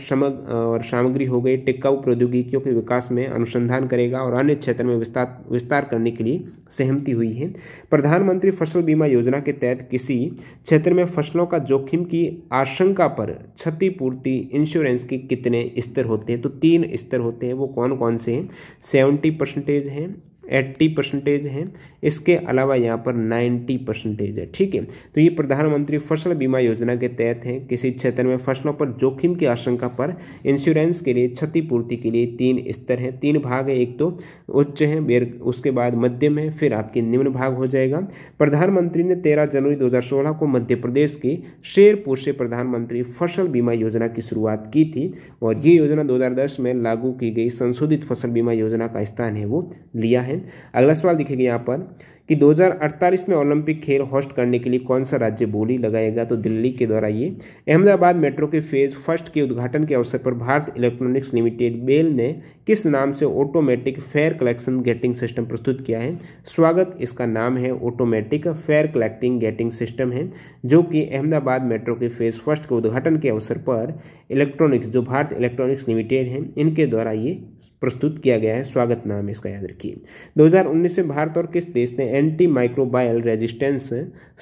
और सामग्री हो गई, टिकाऊ प्रौद्योगिकियों के विकास में अनुसंधान करेगा और अन्य क्षेत्र में विस्तार करने के लिए सहमति हुई है। प्रधानमंत्री फसल बीमा योजना के तहत किसी क्षेत्र में फसलों का जोखिम की आशंका पर क्षतिपूर्ति इंश्योरेंस के कितने स्तर होते हैं? तो 3 स्तर होते हैं। वो कौन कौन से हैं? 70% हैं, 80% है, इसके अलावा यहाँ पर 90% है। ठीक है, तो ये प्रधानमंत्री फसल बीमा योजना के तहत है। किसी क्षेत्र में फसलों पर जोखिम की आशंका पर इंश्योरेंस के लिए क्षतिपूर्ति के लिए 3 स्तर हैं, 3 भाग है। एक तो उच्च है, उसके बाद मध्यम है, फिर आपकी निम्न भाग हो जाएगा। प्रधानमंत्री ने 13 जनवरी 2016 को मध्य प्रदेश के शेरपुर से प्रधानमंत्री फसल बीमा योजना की शुरुआत की थी और ये योजना 2010 में लागू की गई संशोधित फसल बीमा योजना का स्थान है वो लिया है। अगला सवाल दिखेगा यहाँ पर कि 2048 में ओलंपिक खेल होस्ट करने के लिए कौन सा राज्य बोली लगाएगा? तो दिल्ली के द्वारा ये। अहमदाबाद मेट्रो के फेज फर्स्ट के उद्घाटन के अवसर पर भारत इलेक्ट्रॉनिक्स लिमिटेड बेल ने किस नाम से automatic fair collection getting system प्रस्तुत किया है? स्वागत, इसका नाम है automatic fair collecting getting system है जो कि अहमदाबाद मेट्रो के फेज फर्स्ट के उद्घाटन के अवसर पर इलेक्ट्रॉनिक्स जो भारत इलेक्ट्रॉनिक्स लिमिटेड है इनके द्वारा ये प्रस्तुत किया गया है। स्वागत नाम है इसका, याद रखिए। 2019 में भारत और किस देश ने एंटी माइक्रोबायल रेजिस्टेंस,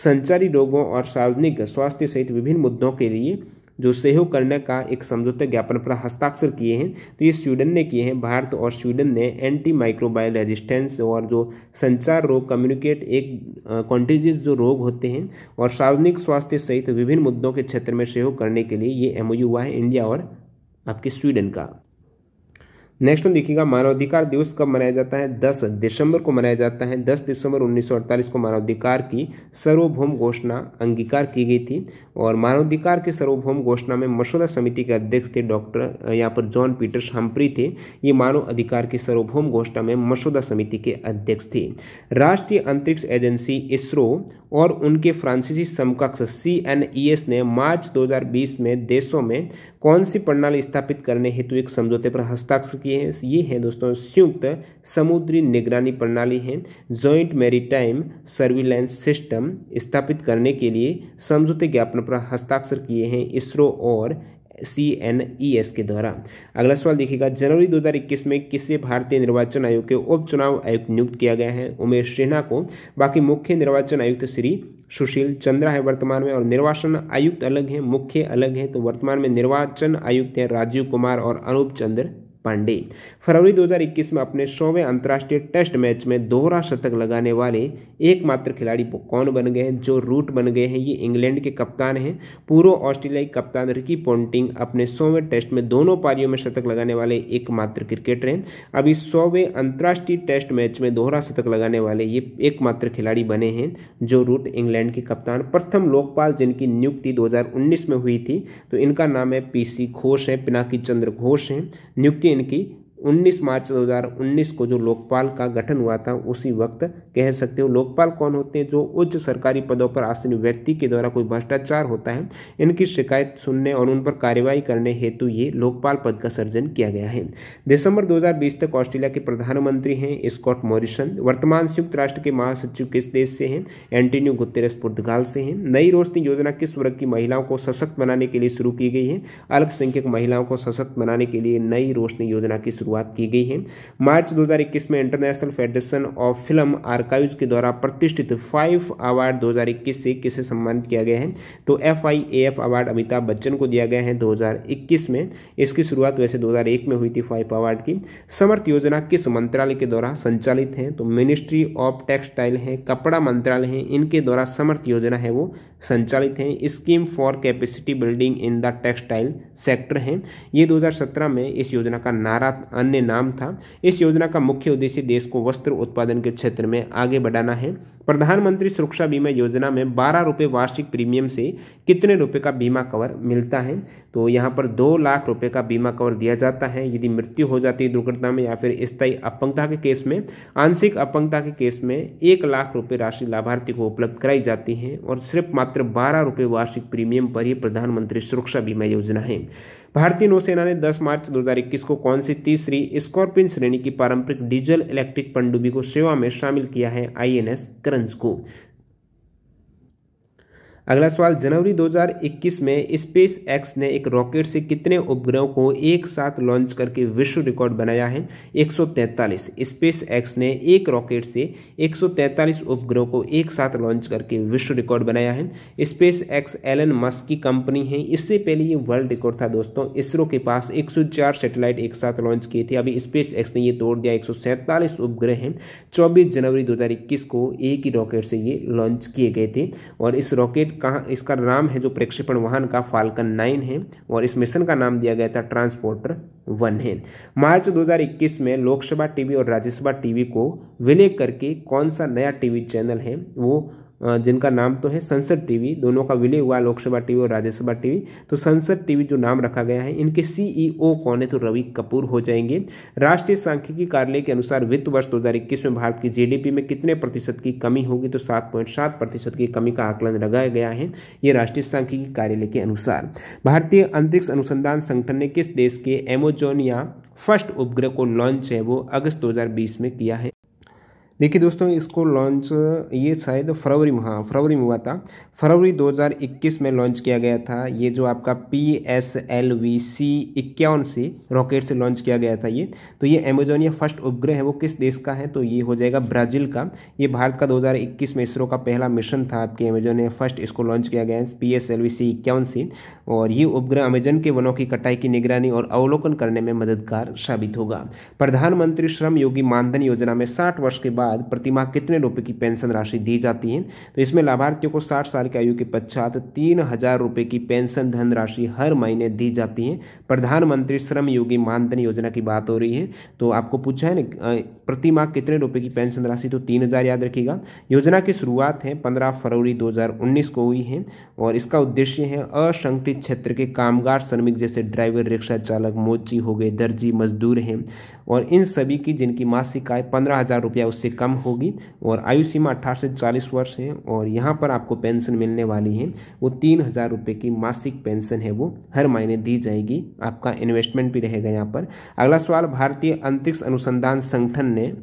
संचारी रोगों और सार्वजनिक स्वास्थ्य सहित विभिन्न मुद्दों के लिए जो सहयोग करने का एक समझौता ज्ञापन पर हस्ताक्षर किए हैं। तो ये स्वीडन ने किए हैं। भारत और स्वीडन ने एंटी माइक्रोबायल रेजिस्टेंस और जो संचार रोग कम्युनिकेट एक कॉन्टेजियस जो रोग होते हैं और सार्वजनिक स्वास्थ्य सहित विभिन्न मुद्दों के क्षेत्र में सहयोग करने के लिए ये एमओयू हुआ है इंडिया और आपके स्वीडन का। नेक्स्ट वन देखिएगा, मानवाधिकार दिवस कब मनाया जाता है? 10 दिसंबर को मनाया जाता है। 10 दिसंबर 1948 को मानवाधिकार की सार्वभौम घोषणा अंगीकार की गई थी और मानवाधिकार के सार्वभौम घोषणा में मसौदा समिति के अध्यक्ष थे डॉक्टर यहाँ पर जॉन पीटर्स हम्फ्री थे। ये मानव अधिकार की सार्वभौम घोषणा में मसौदा समिति के अध्यक्ष थे। राष्ट्रीय अंतरिक्ष एजेंसी इसरो और उनके फ्रांसीसी समकक्ष CNES ने मार्च 2020 में देशों में कौन सी प्रणाली स्थापित करने हेतु एक समझौते पर हस्ताक्षर किए हैं? ये है दोस्तों संयुक्त समुद्री निगरानी प्रणाली है, जॉइंट मैरीटाइम सर्विलांस सिस्टम स्थापित करने के लिए समझौते ज्ञापन पर हस्ताक्षर किए हैं इसरो और CNES के द्वारा। अगला सवाल देखिएगा, जनवरी 2021 में किसे भारतीय निर्वाचन आयोग के उपचुनाव आयुक्त नियुक्त किया गया है? उमेश सिन्हा को। बाकी मुख्य निर्वाचन आयुक्त श्री सुशील चंद्रा है वर्तमान में और निर्वाचन आयुक्त अलग है, मुख्य अलग है। तो वर्तमान में निर्वाचन आयुक्त है राजीव कुमार और अनूप चंद्र पांडे। फरवरी 2021 में अपने 100वें अंतर्राष्ट्रीय टेस्ट मैच में दोहरा शतक लगाने वाले एकमात्र खिलाड़ी कौन बन गए हैं? जो रूट बन गए हैं। ये इंग्लैंड के कप्तान हैं। पूर्व ऑस्ट्रेलियाई कप्तान रिकी पोंटिंग अपने 100वें टेस्ट में दोनों पारियों में शतक लगाने वाले एकमात्र क्रिकेटर हैं। अभी 100वें अंतर्राष्ट्रीय टेस्ट मैच में दोहरा शतक लगाने वाले ये एकमात्र खिलाड़ी बने हैं जो रूट इंग्लैंड के कप्तान। प्रथम लोकपाल जिनकी नियुक्ति 2019 में हुई थी तो इनका नाम है PC घोष है, पिनाकी चंद्र घोष है। नियुक्ति इनकी 19 मार्च 2019 को जो लोकपाल का गठन हुआ था उसी वक्त कह सकते हो। लोकपाल कौन होते हैं? जो उच्च सरकारी पदों पर आसीन व्यक्ति के द्वारा कोई भ्रष्टाचार होता है इनकी शिकायत सुनने और उन पर कार्रवाई करने हेतु ये लोकपाल पद का सृजन किया गया है। दिसंबर 2020 तक ऑस्ट्रेलिया के प्रधानमंत्री हैं स्कॉट मॉरिसन। वर्तमान संयुक्त राष्ट्र के महासचिव किस देश से हैं? एंटोनियो गुतेरेस पुर्तगाल से हैं। नई रोशनी योजना किस वर्ग की महिलाओं को सशक्त बनाने के लिए शुरू की गई है? अल्पसंख्यक महिलाओं को सशक्त बनाने के लिए नई रोशनी योजना की शुरुआत की गई है। मार्च 2021 में international federation of film archives के द्वारा प्रतिष्ठित 5 अवार्ड 2021 से किसे सम्मानित किया गया है? तो FIAF अवार्ड अमिताभ बच्चन को दिया गया है 2021 में। इसकी शुरुआत वैसे 2001 में हुई थी 5 अवार्ड की। समर्थ योजना किस मंत्रालय के द्वारा संचालित है? तो मिनिस्ट्री ऑफ टेक्सटाइल है, कपड़ा मंत्रालय है, इनके द्वारा समर्थ योजना है वो संचालित हैं। Scheme for capacity building in the textile sector है। ये 2017 में इस योजना का नारा अन्य नाम था। इस योजना का मुख्य उद्देश्य देश को वस्त्र उत्पादन के क्षेत्र में आगे बढ़ाना है। प्रधानमंत्री सुरक्षा बीमा योजना में 12 रुपये वार्षिक प्रीमियम से कितने रुपए का बीमा कवर मिलता है? तो यहाँ पर 2 लाख रुपए का बीमा कवर दिया जाता है यदि मृत्यु हो जाती है दुर्घटना में या फिर स्थायी अपंगता के केस में। आंशिक अपंगता के केस में 1 लाख रुपए राशि लाभार्थी को उपलब्ध कराई जाती है और सिर्फ मात्र 12 रुपये वार्षिक प्रीमियम पर ही प्रधानमंत्री सुरक्षा बीमा योजना है। भारतीय नौसेना ने 10 मार्च 2021 को कौन सी तीसरी स्कॉर्पियन श्रेणी की पारंपरिक डीजल इलेक्ट्रिक पनडुब्बी को सेवा में शामिल किया है? INS करंज को। अगला सवाल, जनवरी 2021 में स्पेस एक्स ने एक रॉकेट से कितने उपग्रहों को एक साथ लॉन्च करके विश्व रिकॉर्ड बनाया है? 143। स्पेस एक्स ने एक रॉकेट से 143 उपग्रहों को एक साथ लॉन्च करके विश्व रिकॉर्ड बनाया है। स्पेस एक्स एलन मस्क की कंपनी है। इससे पहले ये वर्ल्ड रिकॉर्ड था दोस्तों। इसरो के पास 104 सैटेलाइट एक साथ लॉन्च किए थे। अभी स्पेस एक्स ने ये तोड़ दिया। 147 उपग्रह हैं। 24 जनवरी 2021 को एक ही रॉकेट से ये लॉन्च किए गए थे और इस रॉकेट कहाँ, इसका नाम है जो प्रक्षेपण वाहन का फाल्कन 9 है और इस मिशन का नाम दिया गया था ट्रांसपोर्टर 1 है। मार्च 2021 में लोकसभा टीवी और राज्यसभा टीवी को विलय करके कौन सा नया टीवी चैनल है वो जिनका नाम तो है संसद टीवी, दोनों का विलय हुआ लोकसभा टीवी और राज्यसभा टीवी। तो संसद टीवी जो नाम रखा गया है, इनके CEO कौन है? तो रवि कपूर हो जाएंगे। राष्ट्रीय सांख्यिकी कार्यालय के अनुसार वित्त वर्ष 2021 में भारत की GDP में कितने प्रतिशत की कमी होगी? तो 7.7% की कमी का आकलन लगाया गया है, ये राष्ट्रीय सांख्यिकी कार्यालय के अनुसार। भारतीय अंतरिक्ष अनुसंधान संगठन ने किस देश के एमेजोनिया फर्स्ट उपग्रह को लॉन्च है वो अगस्त 2020 में किया है? देखिए दोस्तों, इसको लॉन्च ये शायद फरवरी में हुआ था। फरवरी 2021 में लॉन्च किया गया था। ये जो आपका PSLV-C-51 से रॉकेट से लॉन्च किया गया था ये। तो ये अमेजोनिया फर्स्ट उपग्रह है वो किस देश का है, तो ये हो जाएगा ब्राज़ील का। ये भारत का 2021 में इसरो का पहला मिशन था आपके अमेजोनिया फर्स्ट, इसको लॉन्च किया गया है PSLV-C-51 से। और ये उपग्रह अमेजन के वनों की कटाई की निगरानी और अवलोकन करने में मददगार साबित होगा। प्रधानमंत्री श्रम योगी मानधन योजना में 60 वर्ष के बाद प्रतिमाह कितने रुपए की पेंशन राशि दी जाती है, तो इसमें लाभार्थियों को 60 साल की आयु के पश्चात 3000 रुपए की पेंशन धनराशि हर महीने दी जाती है। प्रधानमंत्री श्रम योगी मानधन योजना की बात हो रही है। तो आपको पूछा है ना प्रतिमाह कितने रुपए की पेंशन राशि, तो 3000 याद रखिएगा। योजना की शुरुआत है 15 फरवरी 2019 को हुई है और इसका उद्देश्य है असंगठित क्षेत्र के कामगार श्रमिक जैसे ड्राइवर, रिक्शा चालक, मोची हो गए, दर्जी, मजदूर हैं और इन सभी की जिनकी मासिक आय 15,000 रुपया उससे कम होगी और आयु सीमा 18 से 40 वर्ष है और यहाँ पर आपको पेंशन मिलने वाली है वो 3,000 रुपये की मासिक पेंशन है वो हर महीने दी जाएगी। आपका इन्वेस्टमेंट भी रहेगा यहाँ पर। अगला सवाल, भारतीय अंतरिक्ष अनुसंधान संगठन ने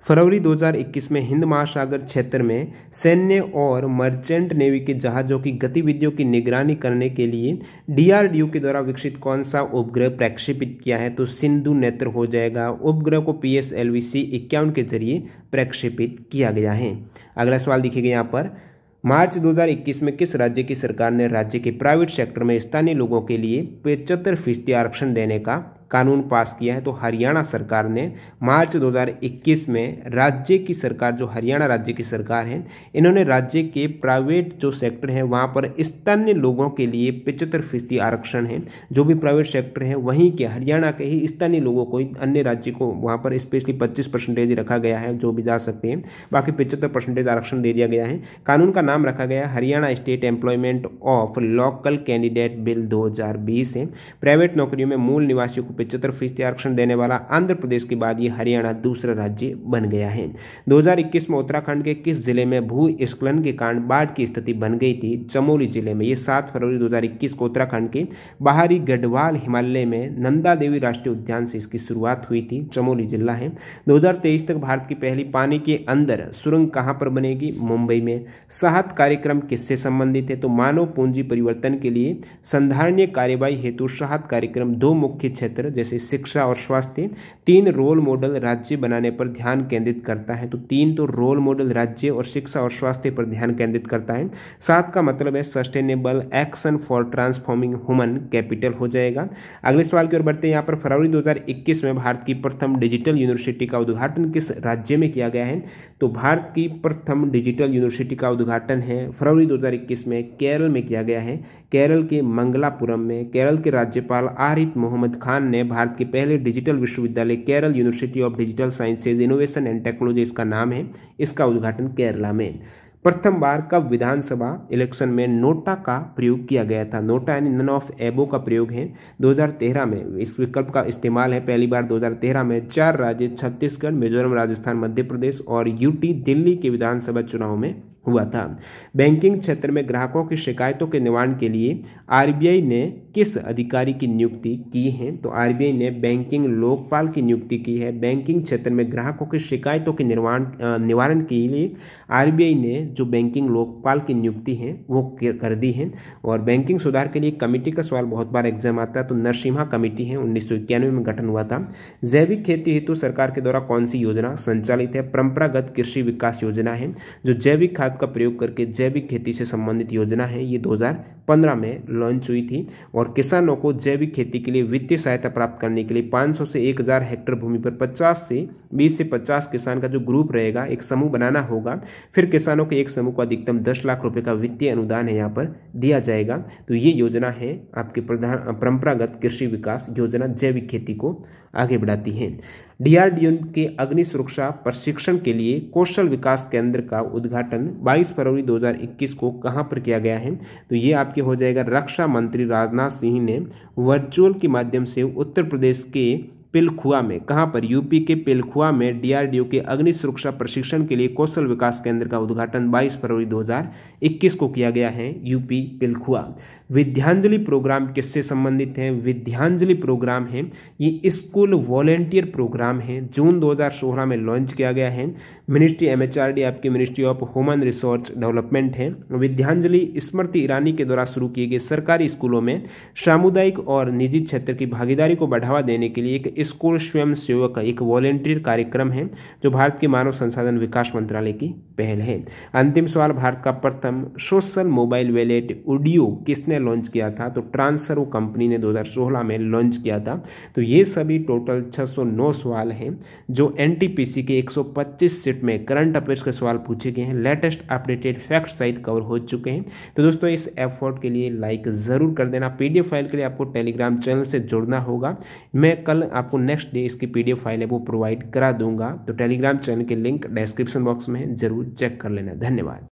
फरवरी 2021 में हिंद महासागर क्षेत्र में सैन्य और मर्चेंट नेवी के जहाज़ों की गतिविधियों की निगरानी करने के लिए DRDO के द्वारा विकसित कौन सा उपग्रह प्रक्षेपित किया है, तो सिंधु नेत्र हो जाएगा। उपग्रह को PSLV-C-51 के जरिए प्रक्षेपित किया गया है। अगला सवाल देखिएगा यहाँ पर, मार्च 2021 में किस राज्य की सरकार ने राज्य के प्राइवेट सेक्टर में स्थानीय लोगों के लिए 75% आरक्षण देने का कानून पास किया है, तो हरियाणा सरकार ने मार्च 2021 में राज्य की सरकार, जो हरियाणा राज्य की सरकार है, इन्होंने राज्य के प्राइवेट जो सेक्टर है वहाँ पर स्थानीय लोगों के लिए 75% आरक्षण है। जो भी प्राइवेट सेक्टर है वहीं के हरियाणा के ही स्थानीय लोगों को, अन्य राज्य को वहाँ पर स्पेशली 25% रखा गया है, जो भी जा सकते हैं। बाकी 75% आरक्षण दे दिया गया है। कानून का नाम रखा गया है Haryana state employment of local candidate bill 2020 है। प्राइवेट नौकरियों में मूल निवासियों को 75% आरक्षण देने वाला आंध्र प्रदेश के बाद ये हरियाणा दूसरा राज्य बन गया है। 2021 में उत्तराखंड के किस जिले में भूस्खलन के कारण बाढ़ की स्थिति बन गई थी, चमोली जिले में। ये 7 फरवरी 2021 को उत्तराखंड के बाहरी गढ़वाल हिमालय में नंदा देवी राष्ट्रीय उद्यान से इसकी शुरुआत हुई थी। चमोली जिला है। 2023 तक भारत की पहली पानी के अंदर सुरंग कहां पर बनेगी, मुंबई में। साहत कार्यक्रम किससे संबंधित है, तो मानव पूंजी परिवर्तन के लिए संधारणीय कार्यवाही हेतु साहत कार्यक्रम 2 मुख्य क्षेत्र जैसे शिक्षा और स्वास्थ्य, 3 रोल मॉडल राज्य बनाने पर ध्यान केंद्रित करता है। तो 3 तो रोल मॉडल राज्य और शिक्षा और स्वास्थ्य पर ध्यान केंद्रित करता है। 7 का मतलब है sustainable action for transforming human capital हो जाएगा। अगले सवाल की ओर बढ़ते हैं। यहाँ पर फरवरी 2021 में भारत की प्रथम डिजिटल यूनिवर्सिटी का उद्घाटन किस राज्य में किया गया है, तो भारत की प्रथम डिजिटल यूनिवर्सिटी का उद्घाटन है फरवरी 2021 में केरल में किया गया है। केरल के मंगलापुरम में केरल के राज्यपाल आरिफ मोहम्मद खान ने भारत के पहले डिजिटल विश्वविद्यालय Kerala university of digital sciences innovation and technology इसका नाम है, इसका उद्घाटन केरला में। प्रथम बार कब विधानसभा इलेक्शन में नोटा का प्रयोग किया गया था, नोटा यानी नन ऑफ एबो का प्रयोग है 2013 में। इस विकल्प का इस्तेमाल है पहली बार 2013 में 4 राज्य छत्तीसगढ़, मिजोरम, राजस्थान, मध्य प्रदेश और यूटी दिल्ली के विधानसभा चुनाव में हुआ था। बैंकिंग क्षेत्र में ग्राहकों की शिकायतों के निवारण के लिए आरबीआई ने किस अधिकारी की नियुक्ति की है, तो आरबीआई ने बैंकिंग लोकपाल की नियुक्ति की है। बैंकिंग क्षेत्र में ग्राहकों की शिकायतों के निवारण के लिए आरबीआई ने जो बैंकिंग लोकपाल की नियुक्ति है वो कर दी है। और बैंकिंग सुधार के लिए कमेटी का सवाल बहुत बार एग्जाम आता है, तो नरसिम्हा कमेटी है, 1991 में गठन हुआ था। जैविक खेती हेतु सरकार के द्वारा कौन सी योजना संचालित है, परंपरागत कृषि विकास योजना है, जो जैविक खाद का प्रयोग करके जैविक खेती से संबंधित योजना है। ये 2015 में लॉन्च हुई थी। और किसानों को जैविक खेती के लिए वित्तीय सहायता प्राप्त करने के लिए 500 से 1000 हेक्टेयर भूमि पर 20 से 50 किसान का जो ग्रुप रहेगा, एक समूह बनाना होगा। फिर किसानों के एक समूह को अधिकतम 10 लाख रुपए का वित्तीय अनुदान है यहाँ पर दिया जाएगा। तो ये योजना है आपकी परंपरागत कृषि विकास योजना, जैविक खेती को आगे बढ़ाती है। डीआरडीओ के अग्नि सुरक्षा प्रशिक्षण के लिए कौशल विकास केंद्र का उद्घाटन 22 फरवरी 2021 को कहां पर किया गया है, तो ये आपके हो जाएगा रक्षा मंत्री राजनाथ सिंह ने वर्चुअल के माध्यम से उत्तर प्रदेश के पिलखुआ में, कहां पर, यूपी के पिलखुआ में डीआरडीओ के अग्नि सुरक्षा प्रशिक्षण के लिए कौशल विकास केंद्र का उद्घाटन 22 फरवरी 2021 को किया गया है, यूपी पिलखुआ। विद्यांजलि प्रोग्राम किससे संबंधित है? विद्यांजलि प्रोग्राम है ये स्कूल वॉलेंटियर प्रोग्राम है, जून 2016 में लॉन्च किया गया है। मिनिस्ट्री MHRD आपकी ministry of human resource development है। विद्यांजलि स्मृति ईरानी के द्वारा शुरू किए गए सरकारी स्कूलों में सामुदायिक और निजी क्षेत्र की भागीदारी को बढ़ावा देने के लिए एक स्कूल स्वयं सेवक एक वॉलेंटियर कार्यक्रम है जो भारत के मानव संसाधन विकास मंत्रालय की पहल है। अंतिम सवाल, भारत का प्रथम सोशल मोबाइल वॉलेट ऑडियो किसने लॉन्च किया था? तो ट्रांसफर कंपनी ने 2016 में लॉन्च किया था। तो ये सभी टोटल 609 सवाल हैं जो NTPC के 125 सेट में करंट अफेयर्स के सवाल पूछे गए हैं। लेटेस्ट अपडेटेड फैक्ट सहित कवर हो चुके हैं। तो दोस्तों इस एफर्ट के लिए लाइक ज़रूर कर देना। PDF फाइल के लिए आपको टेलीग्राम चैनल से जुड़ना होगा। मैं कल आपको नेक्स्ट डे इसकी PDF फाइल है वो प्रोवाइड करा दूंगा। तो टेलीग्राम चैनल के लिंक डिस्क्रिप्शन बॉक्स में है, जरूर चेक कर लेना। धन्यवाद।